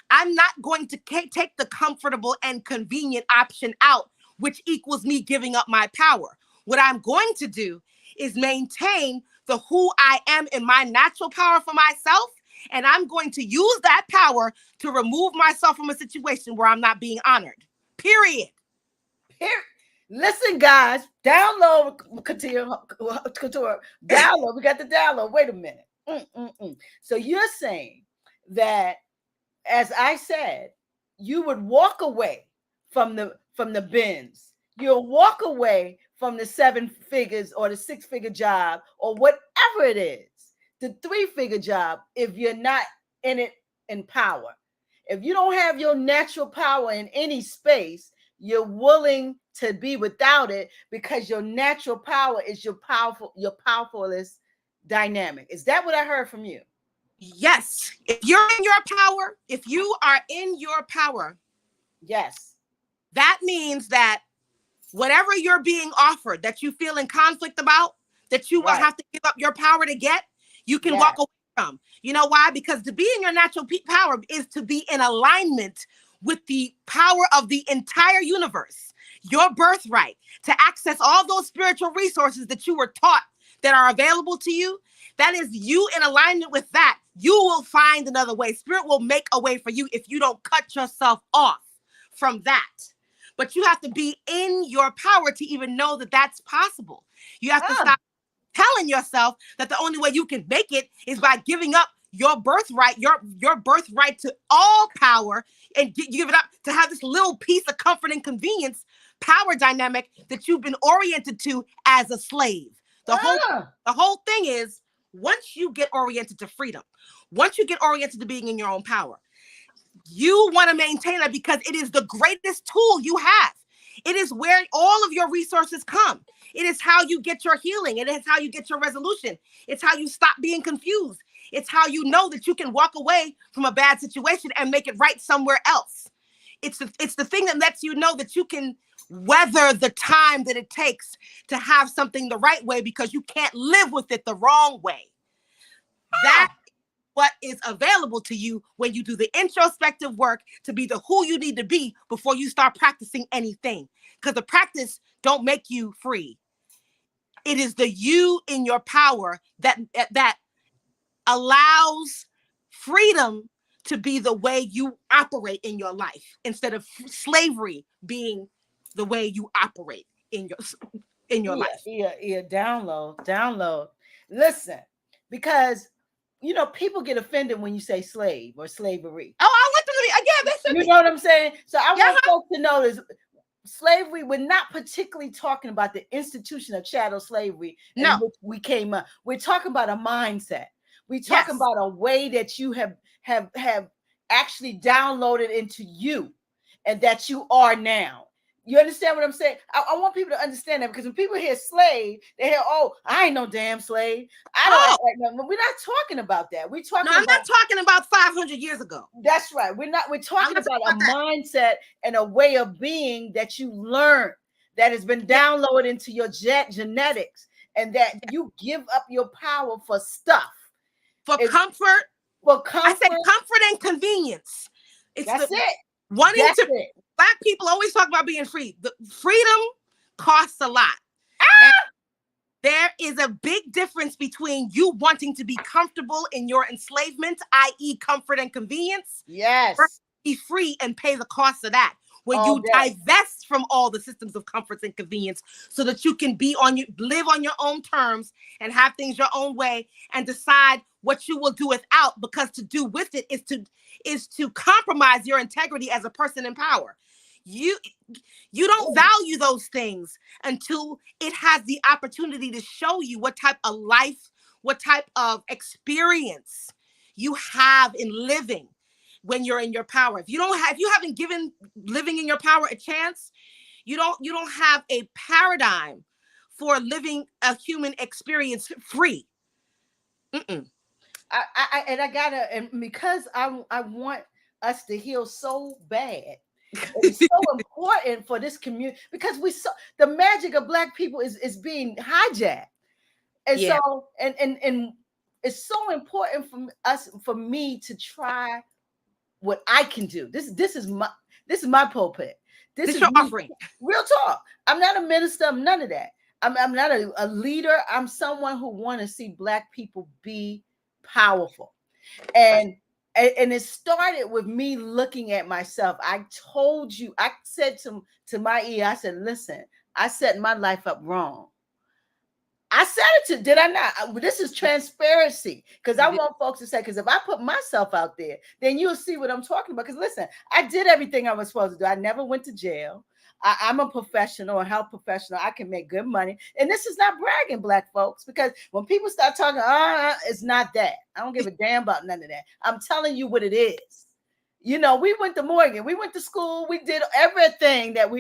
I'm not going to take the comfortable and convenient option out, which equals me giving up my power. What I'm going to do is maintain the who I am in my natural power for myself. And I'm going to use that power to remove myself from a situation where I'm not being honored. Period. Listen, guys, download Keturah. Download. We got the download. Wait a minute. So you're saying that, as I said, you would walk away from the bins. You'll walk away from the 7 figures or the 6-figure job or whatever it is, the 3-figure job, if you're not in it in power. If you don't have your natural power in any space, you're willing to be without it because your natural power is your powerfulest dynamic. Is that what I heard from you? Yes. If you're in your power, if you are in your power, yes, that means that whatever you're being offered that you feel in conflict about, that you will have to give up your power to get, you can walk away from. You know why? Because to be in your natural power is to be in alignment with the power of the entire universe, your birthright, to access all those spiritual resources that you were taught that are available to you. That is you in alignment with that. You will find another way. Spirit will make a way for you if you don't cut yourself off from that. But you have to be in your power to even know that that's possible. You have to stop telling yourself that the only way you can make it is by giving up your birthright, your birthright to all power, and you give it up to have this little piece of comfort and convenience power dynamic that you've been oriented to as a slave. The whole thing is, once you get oriented to freedom, once you get oriented to being in your own power, you want to maintain that because it is the greatest tool you have. It is where all of your resources come. It is how you get your healing. It is how you get your resolution. It's how you stop being confused. It's how you know that you can walk away from a bad situation and make it right somewhere else. It's the thing that lets you know that you can weather the time that it takes to have something the right way because you can't live with it the wrong way. That is what is available to you when you do the introspective work to be the who you need to be before you start practicing anything. Because the practice don't make you free. It is the you in your power that allows freedom to be the way you operate in your life instead of slavery being the way you operate in your life. Yeah, download. Listen, because people get offended when you say slave or slavery. Oh, I want them to be again. They should You know what I'm saying? So I want Uh-huh. folks to know this. Slavery, we're not particularly talking about the institution of chattel slavery in No. which we came up. We're talking about a mindset. We're talking about a way that you have actually downloaded into you and that you are now. You understand what I'm saying? I want people to understand that, because when people hear slave, they hear, oh, I ain't no damn slave. I don't act like nothing. We're not talking about that. We're talking I'm not talking about 500 years ago. That's right. We're talking about a mindset and a way of being that you learn, that has been downloaded into your genetics, and that you give up your power for stuff. For comfort. I say comfort and convenience. That's it. Black people always talk about being free. The freedom costs a lot. There is a big difference between you wanting to be comfortable in your enslavement, i.e. comfort and convenience. Yes. Be free and pay the cost of that. When you divest from all the systems of comforts and convenience so that you can live on your own terms and have things your own way and decide what you will do without, because to do with it is to compromise your integrity as a person in power. You don't value those things until it has the opportunity to show you what type of life, what type of experience you have in living when you're in your power. If you haven't given living in your power a chance, you don't have a paradigm for living a human experience free. And because I want us to heal so bad. It's so important for this community, because the magic of Black people is being hijacked. And so and it's so important for me to try what I can do. This is my pulpit. This is your offering. Real talk. I'm not a minister. I'm none of that. I'm not a leader. I'm someone who want to see Black people be powerful. And it started with me looking at myself. I said to my ear, I said, listen, I set my life up wrong. I said it did I not? This is transparency, because I want folks to say, because if I put myself out there, then you'll see what I'm talking about. Because listen, I did everything I was supposed to do. I never went to jail. I'm a professional, a health professional. I can make good money. And this is not bragging, Black folks, because when people start talking, it's not that. I don't give a damn about none of that. I'm telling you what it is. We went to Morgan. We went to school. We did everything that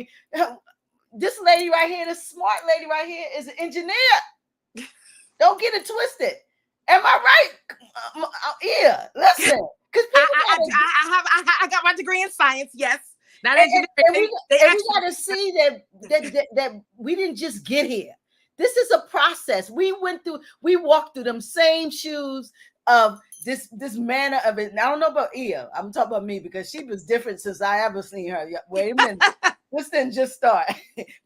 this lady right here, this smart lady right here, is an engineer. Don't get it twisted. Am I right? Yeah, listen. Because I got my degree in science, yes. Not engineering. We got to see that we didn't just get here. This is a process. We walked through them same shoes of this manner of it. Now, I don't know about Iya. I'm talking about me, because she was different since I ever seen her. Wait a minute. This didn't just start.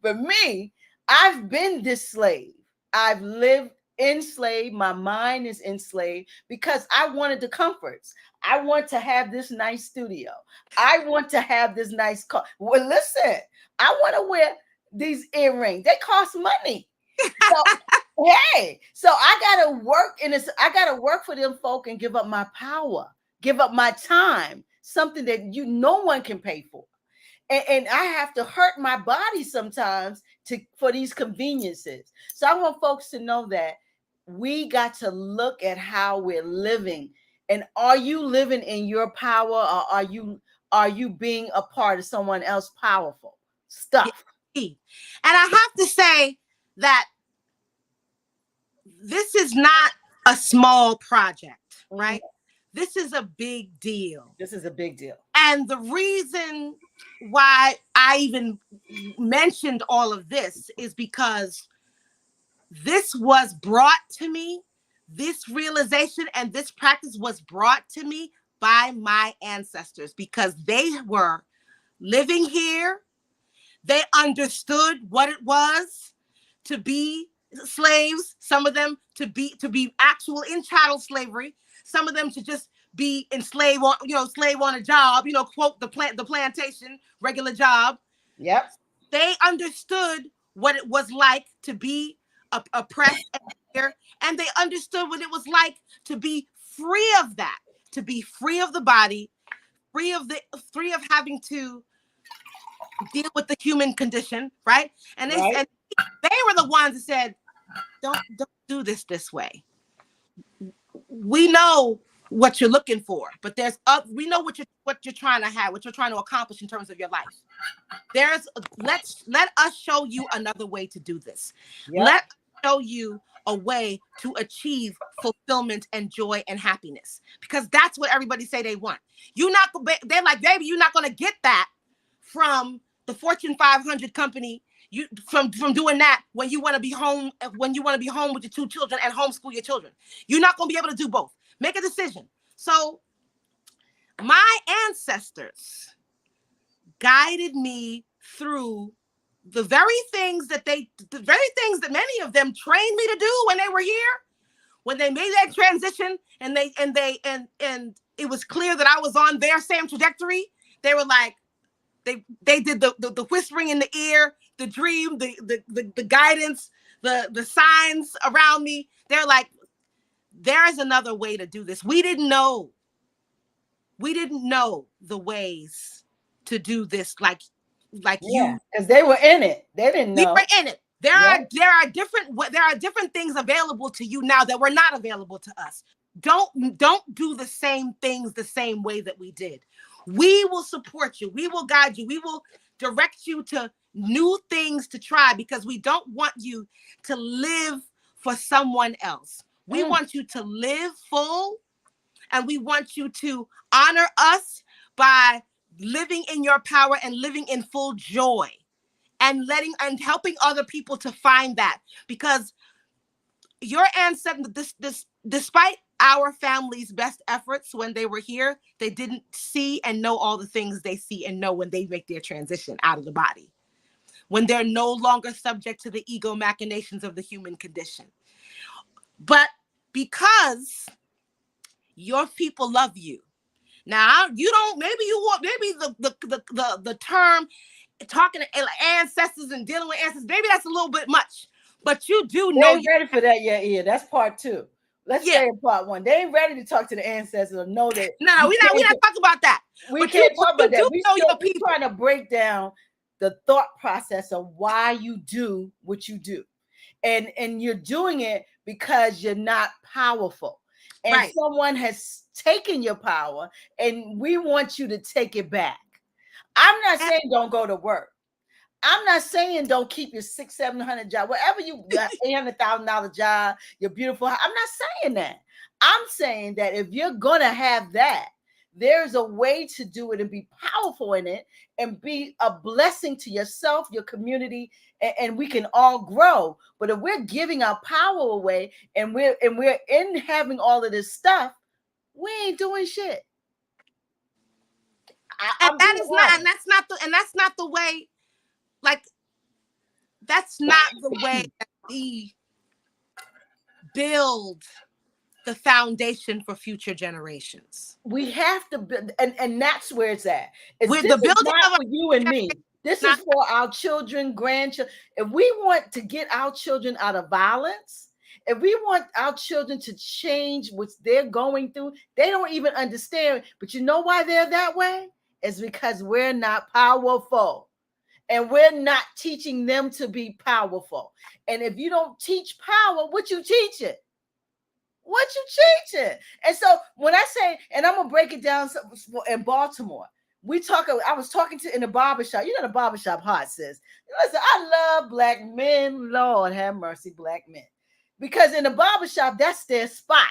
But me, I've been this slave. I've lived enslaved. My mind is enslaved because I wanted the comforts. I want to have this nice studio. I want to have this nice car. Well, listen, I want to wear these earrings. They cost money. So, hey, so I gotta work I gotta work for them folk and give up my power, give up my time, something that no one can pay for. And I have to hurt my body sometimes for these conveniences. So I want folks to know that we got to look at how we're living. And are you living in your power, or are you being a part of someone else powerful stuff? And I have to say that this is not a small project, right? this is a big deal. This is a big deal. And the reason why I even mentioned all of this is because this was brought to me, this realization and this practice was brought to me by my ancestors, because they were living here. They understood what it was to be slaves, some of them to be actual in chattel slavery, some of them to just be enslaved on, slave on a job, quote, the plantation, regular job. Yep. They understood what it was like to be oppressed and they understood what it was like to be free of that, to be free of the body, free of having to deal with the human condition, right? And they were the ones that said, don't do this way. We know what you're looking for, but we know what you're trying to have, what you're trying to accomplish in terms of your life. Let us show you another way to do this. Yep. Let us show you a way to achieve fulfillment and joy and happiness, because that's what everybody say they want. They're like, baby, you're not going to get that from the Fortune 500 company. You from doing that when you want to be home with your 2 children and homeschool your children. You're not going to be able to do both. Make a decision. So my ancestors guided me through the very things that many of them trained me to do when they were here, when they made that transition, and it was clear that I was on their same trajectory. They were like, they did the whispering in the ear, the dream, the guidance, the signs around me. They're like, there's another way to do this. We didn't know the ways to do this like you, because they were in it. They didn't know. We were in it. There are different things available to you now that were not available to us. Don't do the same things the same way that we did. We will support you. We will guide you. We will direct you to new things to try, because we don't want you to live for someone else. We want you to live full, and we want you to honor us by living in your power and living in full joy, and helping other people to find that, because your ancestors, despite our family's best efforts when they were here, they didn't see and know all the things they see and know when they make their transition out of the body, when they're no longer subject to the ego machinations of the human condition. But because your people love you, now you don't. Maybe the term talking to ancestors and dealing with ancestors, maybe that's a little bit much. But you do know. They ain't ready for that yet, Iya. That's part 2. Let's stay in part 1. They ain't ready to talk to the ancestors or know that. No, we're not talking about that. We can't talk about that. We're trying to break down the thought process of why you do what you do. And you're doing it because you're not powerful. And someone has taken your power, and we want you to take it back. I'm not saying don't go to work. I'm not saying don't keep your $600-700 job, whatever you got, $800,000 job, your beautiful house. I'm not saying that. I'm saying that if you're gonna have that, there's a way to do it and be powerful in it and be a blessing to yourself, your community, and we can all grow. But if we're giving our power away and we're in having all of this stuff, we ain't doing shit. That's not the way. Like, that's not the way that we build the foundation for future generations. We have to build, and that's where it's at. With the building of you and me. This is for our children, grandchildren. If we want to get our children out of violence, if we want our children to change what they're going through, they don't even understand. But you know why they're that way? It's because we're not powerful. And we're not teaching them to be powerful. And if you don't teach power, what you teaching? What you teaching? And so when I say, and I'm going to break it down in Baltimore, I was talking to in the barbershop. You know, the barbershop hot, sis. Listen, I love Black men. Lord have mercy, Black men. Because in the barbershop, that's their spot.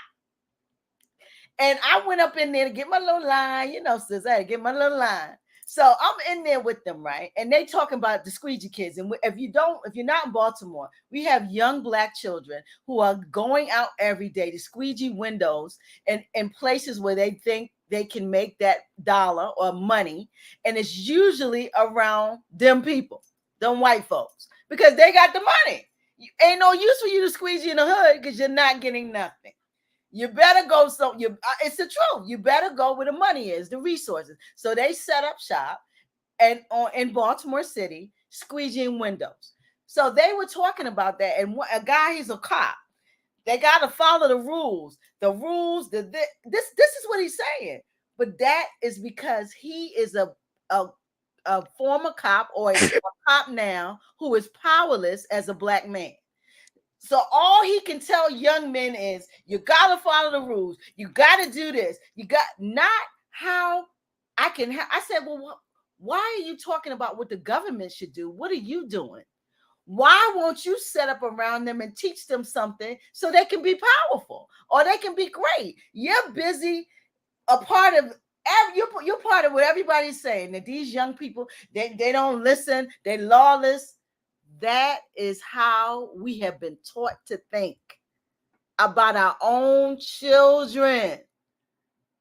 And I went up in there to get my little line, sis, I had to get my little line. So I'm in there with them, right? And they talking about the squeegee kids. And if you're not in Baltimore, we have young Black children who are going out every day to squeegee windows and in places where they think they can make that dollar or money. And it's usually around them people, them white folks, because they got the money. Ain't no use for you to squeegee in the hood because you're not getting nothing. You better go. It's the truth. You better go where the money is, the resources. So they set up shop in Baltimore City, squeegeeing windows. So they were talking about that, and a guy, he's a cop. They got to follow the rules. The rules. This is what he's saying. But that is because he is a former cop or a cop now who is powerless as a Black man. So all he can tell young men is, you got to follow the rules. You got to do this. You got not how I can. I said, well, why are you talking about what the government should do? What are you doing? Why won't you set up around them and teach them something so they can be powerful or they can be great? You're busy a part of. You're part of what everybody's saying, that these young people, they don't listen. They're lawless. That is how we have been taught to think about our own children,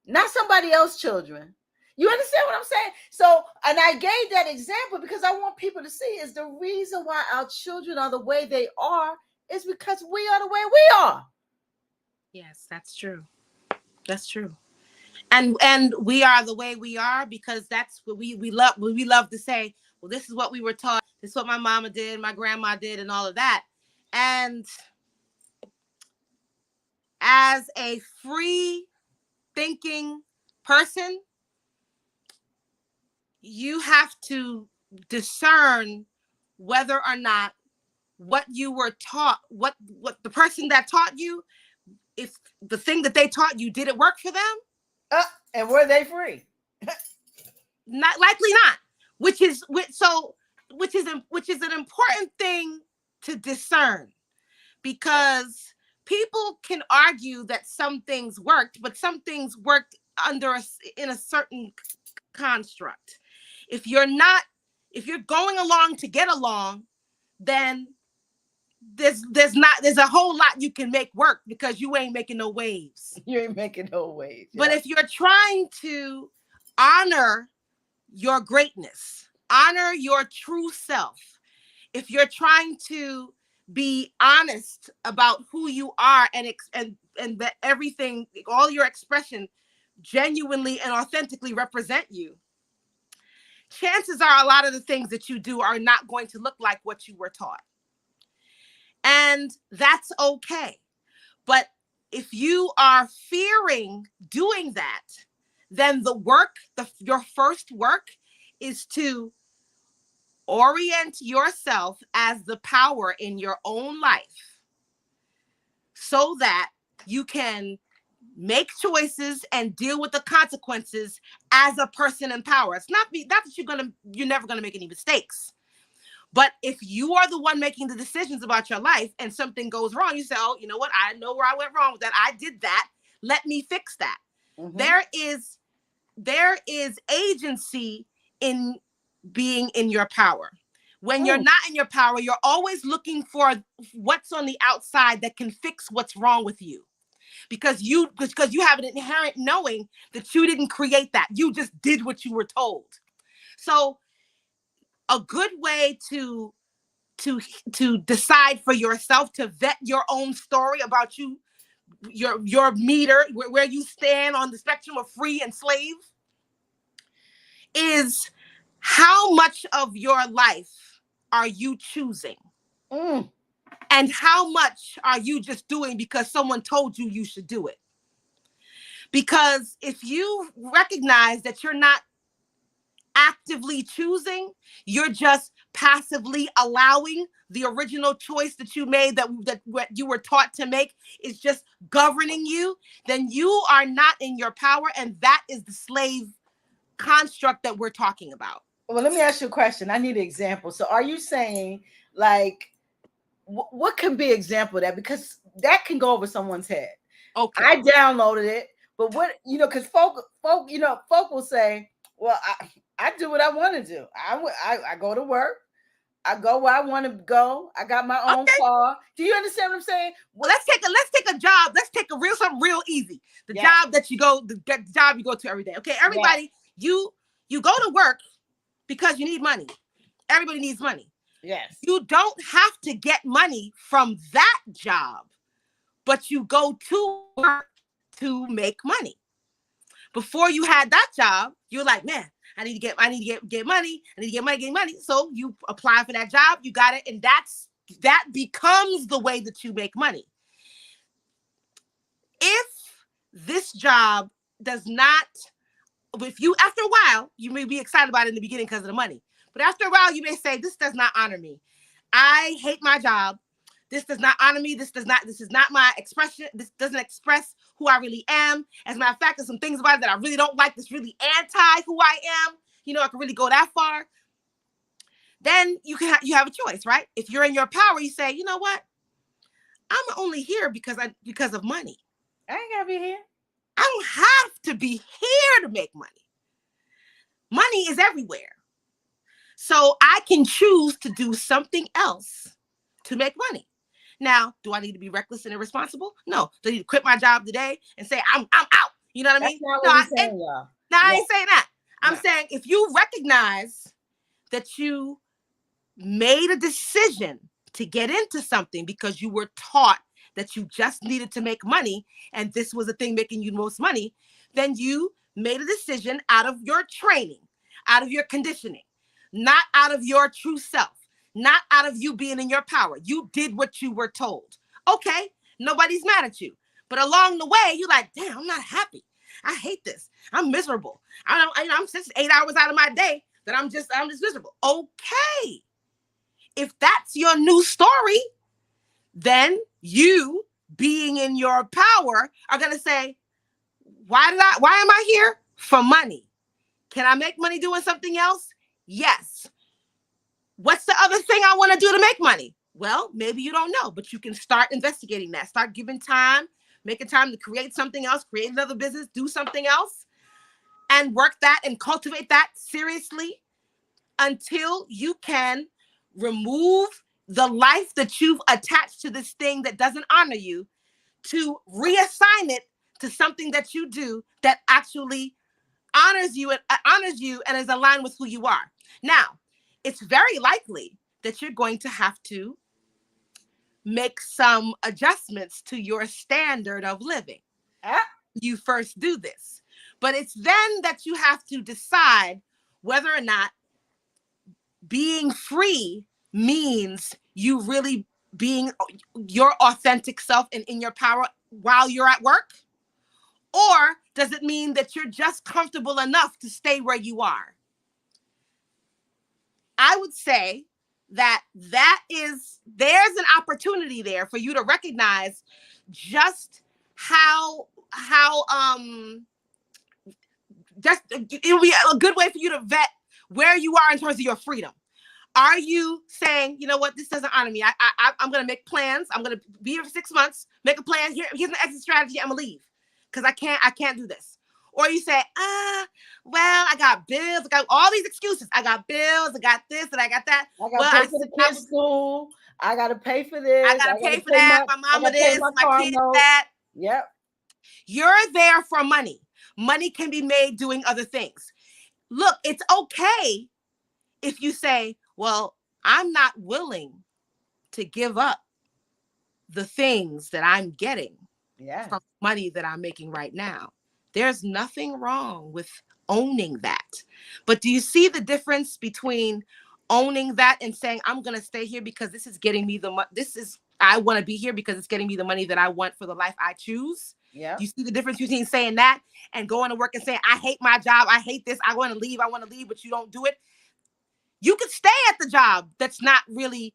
not somebody else's children. You understand what I'm saying? So, and I gave that example because I want people to see is the reason why our children are the way they are is because we are the way we are. Yes, that's true. That's true. And we are the way we are because that's what we love to say. Well, this is what we were taught. This is what my mama did, my grandma did, and all of that. And as a free thinking person, you have to discern whether or not what you were taught, what the person that taught you, if the thing that they taught you, did it work for them? And were they free? Not likely not. Which is an important thing to discern, because people can argue that some things worked, but some things worked in a certain construct. If you're going along to get along, then there's a whole lot you can make work because you ain't making no waves. You ain't making no waves. Yeah. But if you're trying to honor your greatness, honor your true self, if you're trying to be honest about who you are and that everything, all your expression genuinely and authentically represent you, chances are a lot of the things that you do are not going to look like what you were taught. And that's okay. But if you are fearing doing that, then your first work is to orient yourself as the power in your own life so that you can make choices and deal with the consequences as a person in power. It's not that you're never going to make any mistakes. But if you are the one making the decisions about your life and something goes wrong, you say, oh, you know what? I know where I went wrong with that. I did that. Let me fix that. Mm-hmm. There is agency in being in your power. When you're not in your power, you're always looking for what's on the outside that can fix what's wrong with you. Because you have an inherent knowing that you didn't create that. You just did what you were told. So a good way to decide for yourself, to vet your own story about you, your meter, where you stand on the spectrum of free and slave, is how much of your life are you choosing? And how much are you just doing because someone told you should do it? Because if you recognize that you're not actively choosing, you're just passively allowing the original choice that you made, that what you were taught to make is just governing you, then you are not in your power, and that is the slave construct that we're talking about. Well, let me ask you a question. I need an example. So are you saying, like, what can be an example of that? Because that can go over someone's head. Okay. I downloaded it. But what, because folk, folk will say, well, I do what I want to do. I go to work. I go where I want to go. I got my own Okay. car. Do you understand what I'm saying? Well, let's take a job. Let's take something real easy. The Yes. job that the job you go to every day. Okay, everybody, yes. you go to work because you need money. Everybody needs money. Yes. You don't have to get money from that job, but you go to work to make money. Before you had that job, you're like, man, I need to get money. I need to get money. So you apply for that job, you got it, and that becomes the way that you make money. If this job does not, if you, after a while, you may be excited about it in the beginning because of the money, but after a while, you may say, this does not honor me. I hate my job. This does not honor me. This is not my expression. This doesn't express who I really am. As a matter of fact, there's some things about it that I really don't like. That's really anti who I am. I can really go that far. Then you have a choice, right? If you're in your power, you say, you know what? I'm only here because of money. I ain't gotta be here. I don't have to be here to make money. Money is everywhere. So I can choose to do something else to make money. Now, do I need to be reckless and irresponsible? No. Do I need to quit my job today and say, I'm out? You know what I mean? I ain't saying that. I'm saying if you recognize that you made a decision to get into something because you were taught that you just needed to make money and this was the thing making you the most money, then you made a decision out of your training, out of your conditioning, not out of your true self, not out of you being in your power. You did what you were told. Okay, nobody's mad at you. But along the way, you're like, damn, I'm not happy. I hate this. I'm miserable. I'm just 8 hours out of my day that I'm just miserable. Okay. If that's your new story, then you being in your power are going to say, why am I here? For money. Can I make money doing something else? Yes. What's the other thing I want to do to make money? Well, maybe you don't know, but you can start investigating that. Start giving time, making time to create something else, create another business, do something else, and work that and cultivate that seriously until you can remove the life that you've attached to this thing that doesn't honor you, to reassign it to something that you do that actually honors you and is aligned with who you are. Now, it's very likely that you're going to have to make some adjustments to your standard of living. You first do this. But it's then that you have to decide whether or not being free means you really being your authentic self and in your power while you're at work? Or does it mean that you're just comfortable enough to stay where you are? I would say that there's an opportunity there for you to recognize just how it would be a good way for you to vet where you are in terms of your freedom. Are you saying, you know what, this doesn't honor me. I'm going to make plans. I'm going to be here for 6 months, make a plan. Here's an exit strategy. I'm going to leave because I can't do this. Or you say, well, I got bills. I got all these excuses. I got bills. I got this and I got that. I got to pay for the kids' school. I got to pay for this. I got to pay for that. My mama this, my kids that. Yep. You're there for money. Money can be made doing other things. Look, it's okay if you say, well, I'm not willing to give up the things that I'm getting from money that I'm making right now. There's nothing wrong with owning that. But do you see the difference between owning that and saying, I'm going to stay here because this is getting me I want to be here because it's getting me the money that I want for the life I choose? Yeah. Do you see the difference between saying that and going to work and saying, I hate my job. I hate this. I want to leave, but you don't do it? You could stay at the job that's not really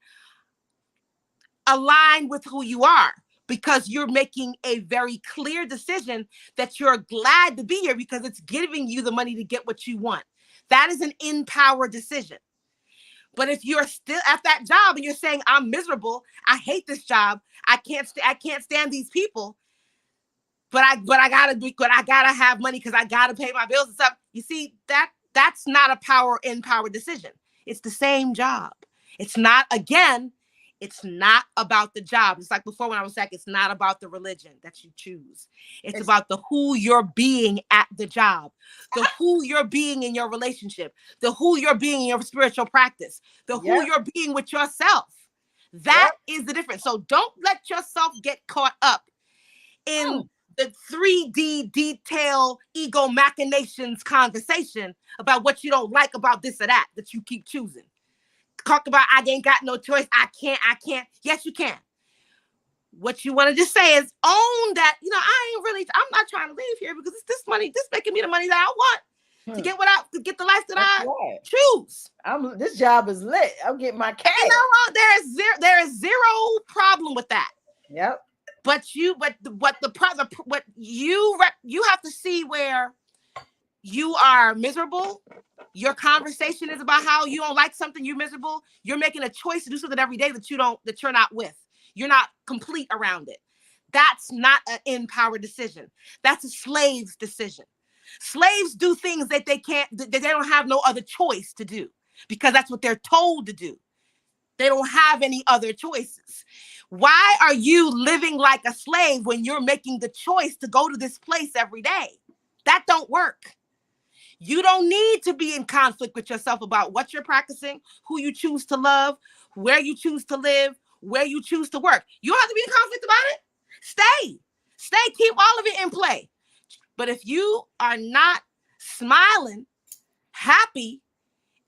aligned with who you are because you're making a very clear decision that you're glad to be here because it's giving you the money to get what you want. That is an in-power decision. But if you're still at that job and you're saying, I'm miserable, I hate this job, I can't stand these people, but I gotta have money because I gotta pay my bills and stuff. You see, that's not a power decision. It's the same job. It's not, again, it's not about the job. It's like before when I was like, it's not about the religion that you choose. It's about the who you're being at the job, the who you're being in your relationship, the who you're being in your spiritual practice, the who you're being with yourself. That is the difference. So don't let yourself get caught up in the 3D detail ego machinations conversation about what you don't like about this or that you keep choosing. Talk about, I ain't got no choice. I can't. Yes, you can. What you want to just say is own that, I'm not trying to leave here because it's this money, this making me the money that I want to get the life that I choose. This job is lit. I'm getting my cash. You know what? There is zero problem with that. Yep. But you have to see where you are miserable. Your conversation is about how you don't like something, you're miserable. You're making a choice to do something every day that you're not with. You're not complete around it. That's not an empowered decision. That's a slave's decision. Slaves do things that they don't have no other choice to do because that's what they're told to do. They don't have any other choices. Why are you living like a slave when you're making the choice to go to this place every day? That don't work. You don't need to be in conflict with yourself about what you're practicing, who you choose to love, where you choose to live, where you choose to work. You don't have to be in conflict about it. Stay, keep all of it in play. But if you are not smiling, happy,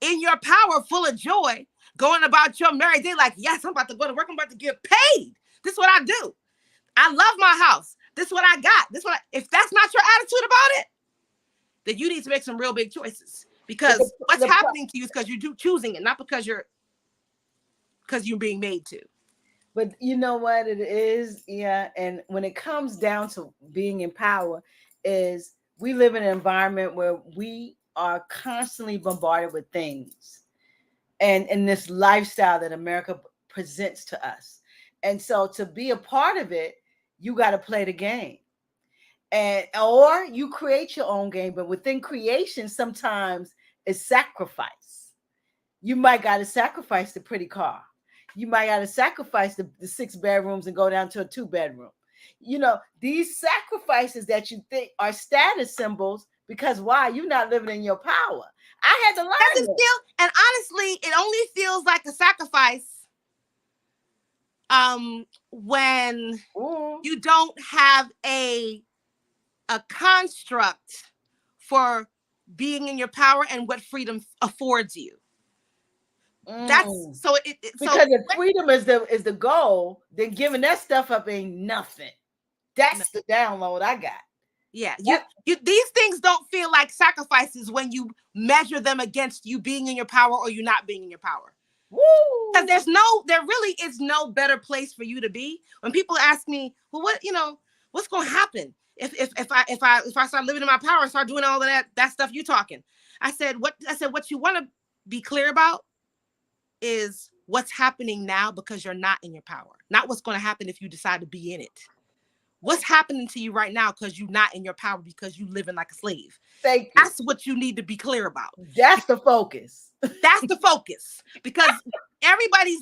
in your power, full of joy, going about your merry day like, yes, I'm about to go to work, I'm about to get paid. This is what I do. I love my house. This is what I got. If that's not your attitude about it, then you need to make some real big choices. Because what's happening to you is because you're choosing it, not because you're being made to. But you know what it is? Yeah. And when it comes down to being in power, is we live in an environment where we are constantly bombarded with things and in this lifestyle that America presents to us. And so to be a part of it, you got to play the game. Or you create your own game, but within creation, sometimes it's sacrifice. You might got to sacrifice the pretty car. You might got to sacrifice the 6 bedrooms and go down to a 2-bedroom. These sacrifices that you think are status symbols, because why? You're not living in your power. I had to learn this. And honestly, it only feels like a sacrifice when you don't have a construct for being in your power and what freedom affords you. That's so because if freedom is the goal, then giving that stuff up ain't nothing. That's the download I got. Yeah, these things don't feel like sacrifices when you measure them against you being in your power or you not being in your power. Because there really is no better place for you to be. When people ask me, well, what's going to happen if I start living in my power and start doing all of that stuff you talking? I said what you want to be clear about is what's happening now because you're not in your power, not what's going to happen if you decide to be in it. What's happening to you right now because you're not in your power because you living like a slave. Thank you. That's what you need to be clear about. That's the focus. That's the focus, because everybody's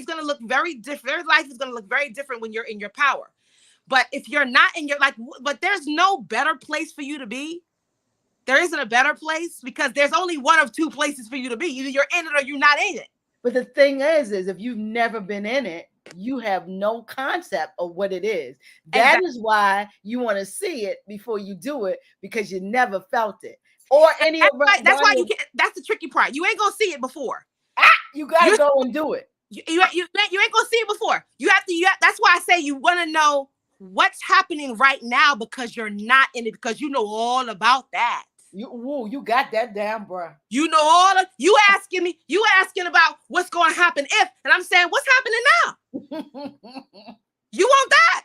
going to look very different. Their life is going to look very different when you're in your power. But if you're not in your but there's no better place for you to be. There isn't a better place because there's only one of 2 places for you to be. Either you're in it or you're not in it. But the thing is if you've never been in it, you have no concept of what it is. That is why you want to see it before you do it, because you never felt it. Or any of that's why you can't. That's the tricky part. You ain't gonna see it before. You gotta go and do it. You ain't gonna see it before. You have to. That's why I say you want to know what's happening right now because you're not in it, because you know all about that. You got that down, bro. You know all of you asking about what's going to happen if, and I'm saying what's happening now. You want that?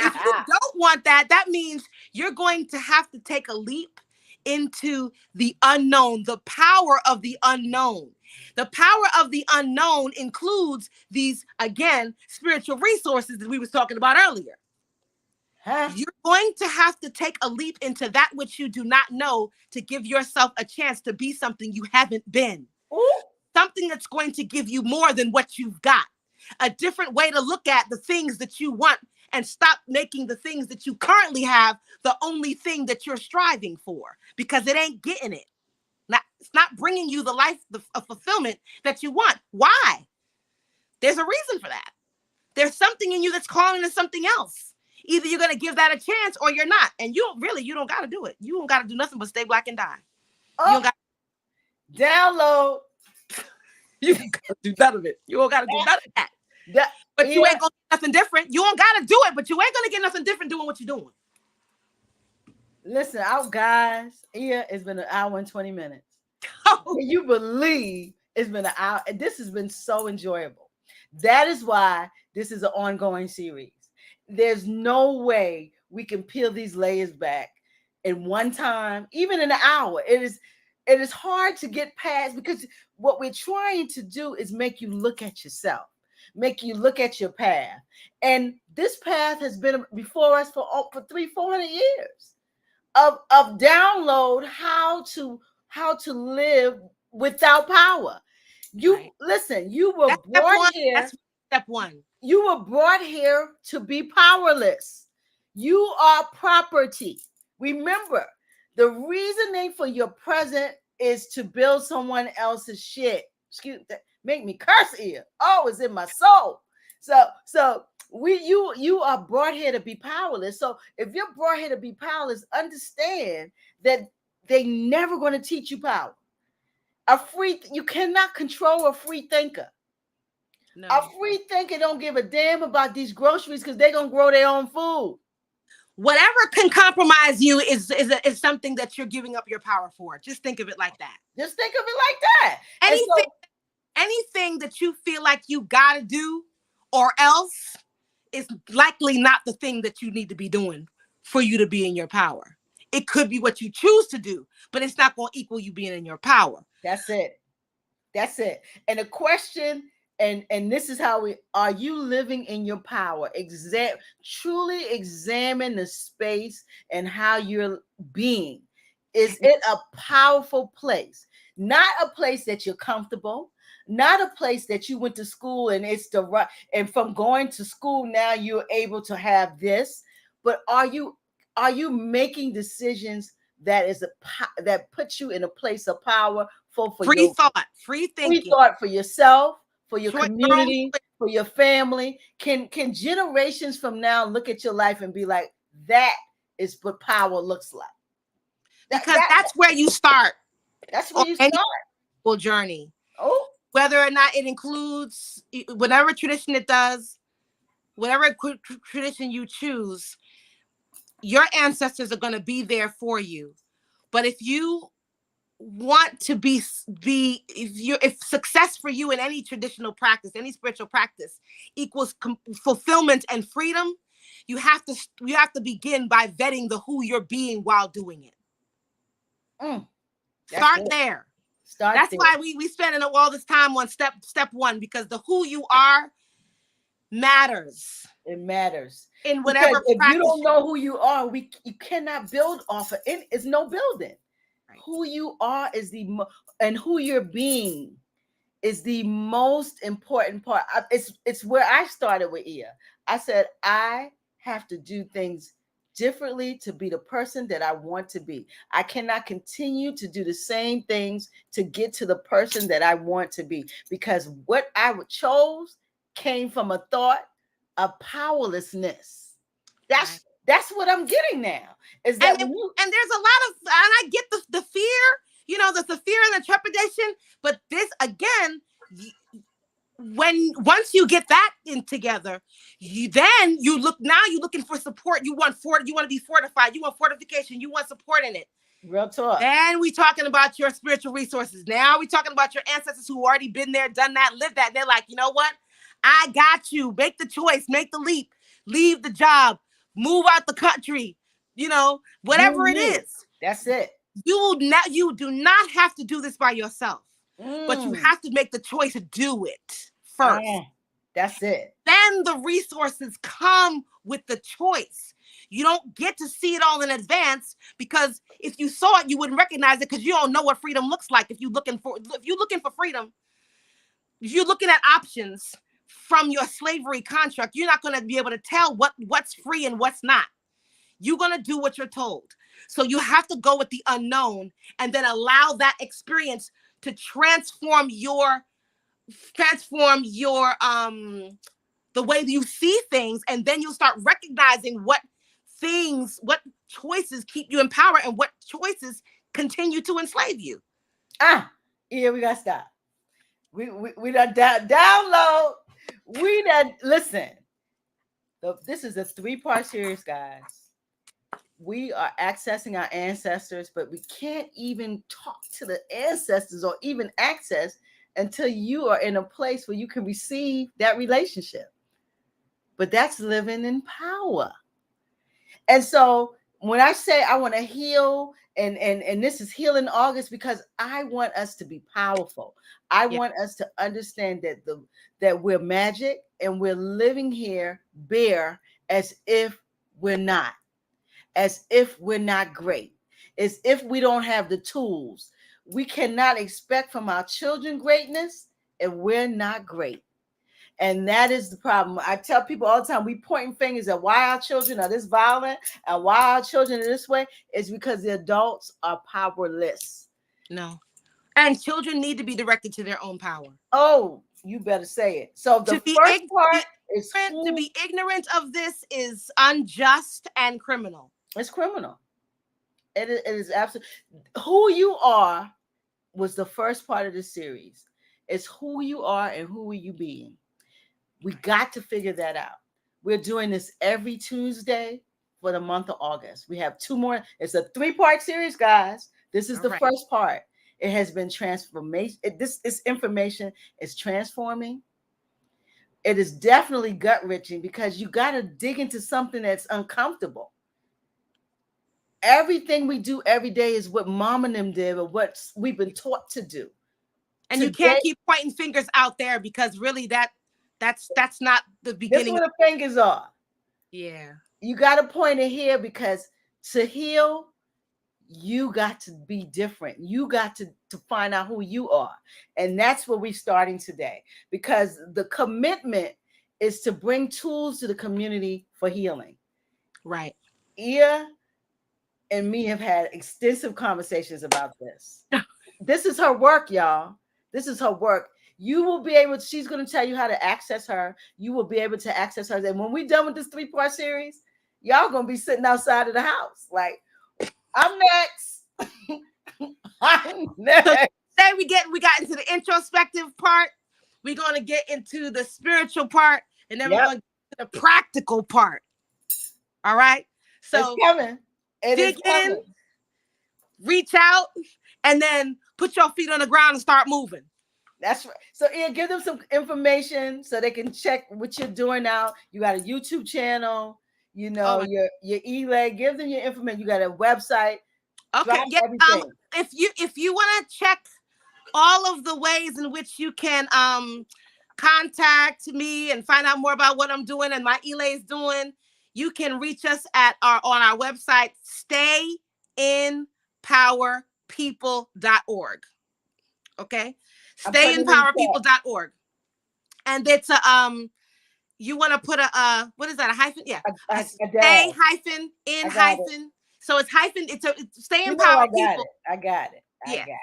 If you don't want that, that means you're going to have to take a leap into the unknown, the power of the unknown. The power of the unknown includes these, again, spiritual resources that we was talking about earlier. You're going to have to take a leap into that which you do not know to give yourself a chance to be something you haven't been. Ooh. Something that's going to give you more than what you've got. A different way to look at the things that you want and stop making the things that you currently have the only thing that you're striving for, because it ain't getting it. It's not bringing you the life of fulfillment that you want. Why? There's a reason for that. There's something in you that's calling to something else. Either you're going to give that a chance or you're not. And you don't got to do it. You don't got to do nothing but stay black and die. You don't got to download. You don't got to do none of it. You don't got to do none of that. But you ain't going to get nothing different. You don't got to do it, but you ain't going to get nothing different doing what you're doing. Listen, out, guys. Iya, it's been an hour and 20 minutes. Can you believe it's been an hour? And this has been so enjoyable. That is why this is an ongoing series. There's no way we can peel these layers back in one time, even in an hour. It is hard to get past, because what we're trying to do is make you look at yourself, make you look at your path. And this path has been before us for 300-400 years of download how to live without power. Listen, you were brought here. That's step one. You were brought here to be powerless. You are property. Remember, the reasoning for your present is to build someone else's shit. Excuse that, make me curse here. Oh, it's in my soul. So you are brought here to be powerless. So if you're brought here to be powerless, understand that they never going to teach you power. You cannot control a free thinker. No. A free thinker don't give a damn about these groceries because they're gonna grow their own food. Whatever can compromise you is something that you're giving up your power for. Just think of it like that. Just think of it like that. Anything that you feel like you gotta do or else is likely not the thing that you need to be doing for you to be in your power. It could be what you choose to do, but it's not going to equal you being in your power. That's it. And the question, and this is how are you living in your power? Truly examine the space and how you're being. Is it a powerful place? Not a place that you're comfortable, not a place that you went to school and it's the right, and from going to school now you're able to have this, but are you making decisions that puts you in a place of power for free thought, free thinking, free thought for yourself, for your community, for your family? Can generations from now look at your life and be like, that is what power looks like? Because that's where you start. That's where you start. Journey. Oh, whether or not it includes whatever tradition it does, whatever tradition you choose, your ancestors are going to be there for you. But if you want to if success for you in any traditional practice, any spiritual practice equals fulfillment and freedom, you have to begin by vetting the who you're being while doing it. Start there. That's why we spend all this time on step one, because the who you are matters. It matters. In whatever if you don't know who you are, you cannot build off of it. It's no building. Right. Who you are is and who you're being is the most important part. It's where I started with Iya. I said, I have to do things differently to be the person that I want to be. I cannot continue to do the same things to get to the person that I want to be, because what I chose came from a thought of powerlessness. That's what I'm getting now. Is that and there's a lot of, and I get the fear, the fear and the trepidation, but this again, once you get that in together, you're looking for support. You want to be fortified. You want fortification. You want support in it. Real talk. And we talking about your spiritual resources. Now we talking about your ancestors who already been there, done that, lived that. And they're like, you know what? I got you. Make the choice. Make the leap. Leave the job. Move out the country. Whatever it is. That's it. You do not have to do this by yourself. But you have to make the choice to do it first. That's it. Then the resources come with the choice. You don't get to see it all in advance, because if you saw it, you wouldn't recognize it, because you don't know what freedom looks like. If you're looking for freedom, if you're looking at options from your slavery contract, you're not going to be able to tell what's free and what's not. You're going to do what you're told. So you have to go with the unknown, and then allow that experience to transform your the way you see things, and then you'll start recognizing what choices keep you in power and what choices continue to enslave you. Yeah, we gotta stop. We done download. We done listen. This is a 3-part series, guys. We are accessing our ancestors, but we can't even talk to the ancestors or even access until you are in a place where you can receive that relationship. But that's living in power. And so when I say I want to heal, and this is Healing August, because I want us to be powerful. I want us to understand that we're magic, and we're living here bare as if we're not. As if we're not great, as if we don't have the tools. We cannot expect from our children greatness if we're not great. And that is the problem. I tell people all the time, we pointing fingers at why our children are this violent and why our children are this way. Is because the adults are powerless. No. And children need to be directed to their own power. Oh, you better say it. So the first part is to be ignorant of this is unjust and criminal. It's criminal. It is absolutely. Who you are was the first part of the series. It's who you are and who are you being. We got to figure that out. We're doing this every Tuesday for the month of August. We have 2 more. It's a 3-part series, guys. This is the first part. It has been transformation. This information is transforming. It is definitely gut-wrenching, because you got to dig into something that's uncomfortable. Everything we do every day is what mom and them did, or what we've been taught to do. And you can't keep pointing fingers out there, because really that's not the beginning. That's where the fingers are. Yeah. You got to point it here, because to heal, you got to be different. You got to find out who you are. And that's where we're starting today, because the commitment is to bring tools to the community for healing. Right. Iya and me have had extensive conversations about this. This is her work, y'all. This is her work. You will be able, she's going to tell you how to access her. You will be able to access her. And when we're done with this 3-part series, y'all going to be sitting outside of the house. Like, I'm next. I'm next. So today we got into the introspective part. We're going to get into the spiritual part. And then we're going to get to the practical part. All right? So it's coming. Dig in, reach out, and then put your feet on the ground and start moving. That's right. So, Iya, give them some information so they can check what you're doing now. You got a YouTube channel, you know, your e-leg. Give them your information. You got a website. Okay. Yeah. If you want to check all of the ways in which you can contact me and find out more about what I'm doing and my e-leg's doing, you can reach us on our website, stayinpowerpeople.org. Okay? Stayinpowerpeople.org. And it's you want to put a what is that? A hyphen? Yeah. Stay hyphen in hyphen. So it's hyphen. It's Stay Empower People. I got it.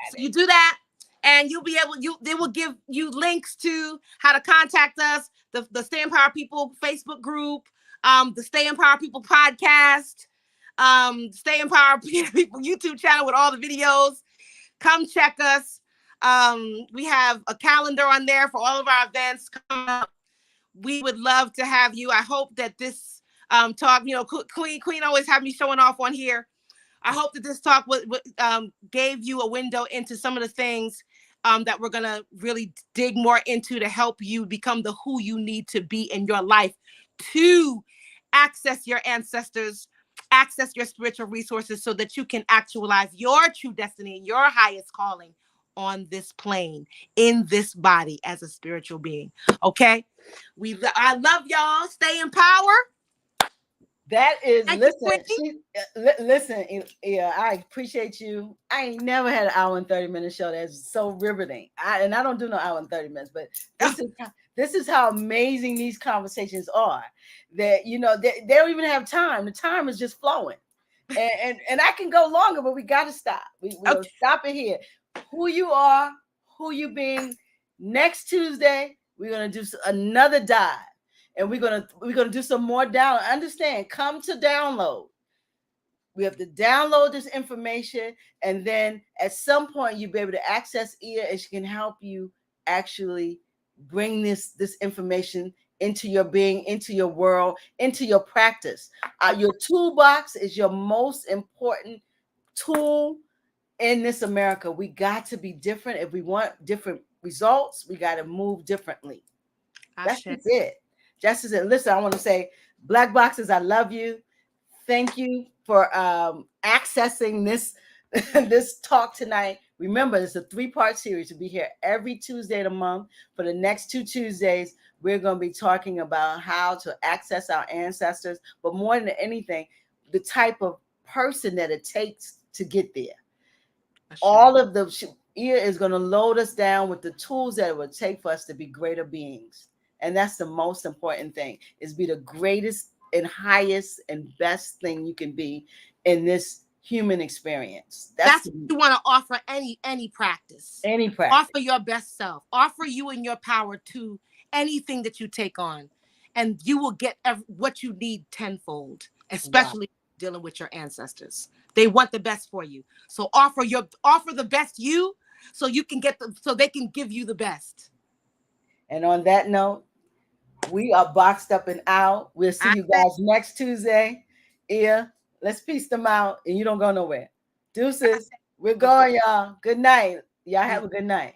So you do that, and you'll be able. They will give you links to how to contact us. The Stay Empower People Facebook group. The Stay Empower People podcast, Stay Empower People YouTube channel with all the videos. Come check us. We have a calendar on there for all of our events coming up. We would love to have you. I hope that this talk, Queen always have me showing off on here. I hope that this talk gave you a window into some of the things that we're going to really dig more into to help you become the who you need to be in your life, to access your ancestors, access your spiritual resources so that you can actualize your true destiny, your highest calling on this plane, in this body as a spiritual being. Okay? I love y'all. Stay in power. That is, Thank you, listen, Queenie. listen, yeah, I appreciate you. I ain't never had an hour and 30 minute show that's so riveting. And I don't do no hour and 30 minutes, but this is how amazing these conversations are. That they don't even have time. The time is just flowing, and I can go longer, but we got to stop. We'll Okay. stop it here. Who you are, who you being. Next Tuesday, we're gonna do another dive. And we're gonna do some more download. Understand, come to download. We have to download this information, and then at some point you'll be able to access Iya, and she can help you actually bring this information into your being, into your world, into your practice. Your toolbox is your most important tool in this America. We got to be different. If we want different results, we got to move differently. That's Ashe. just it. Just as it. Listen, I want to say, Black Boxes, I love you. Thank you for accessing this this talk tonight. Remember, it's a 3-part series. We'll be here every Tuesday of the month. For the next 2 Tuesdays, we're going to be talking about how to access our ancestors, but more than anything, the type of person that it takes to get there. Ashe. All of the Iya is going to load us down with the tools that it would take for us to be greater beings. And that's the most important thing, is be the greatest and highest and best thing you can be in this human experience. That's what you want to offer any practice. Any practice. Offer your best self. Offer you and your power to anything that you take on. And you will get what you need tenfold, especially dealing with your ancestors. They want the best for you. So offer the best you, so you can so they can give you the best. And on that note, we are boxed up and out. We'll see you guys next Tuesday. Iya, let's peace them out, and you don't go nowhere. Deuces, we're going, y'all. Good night. Y'all have a good night.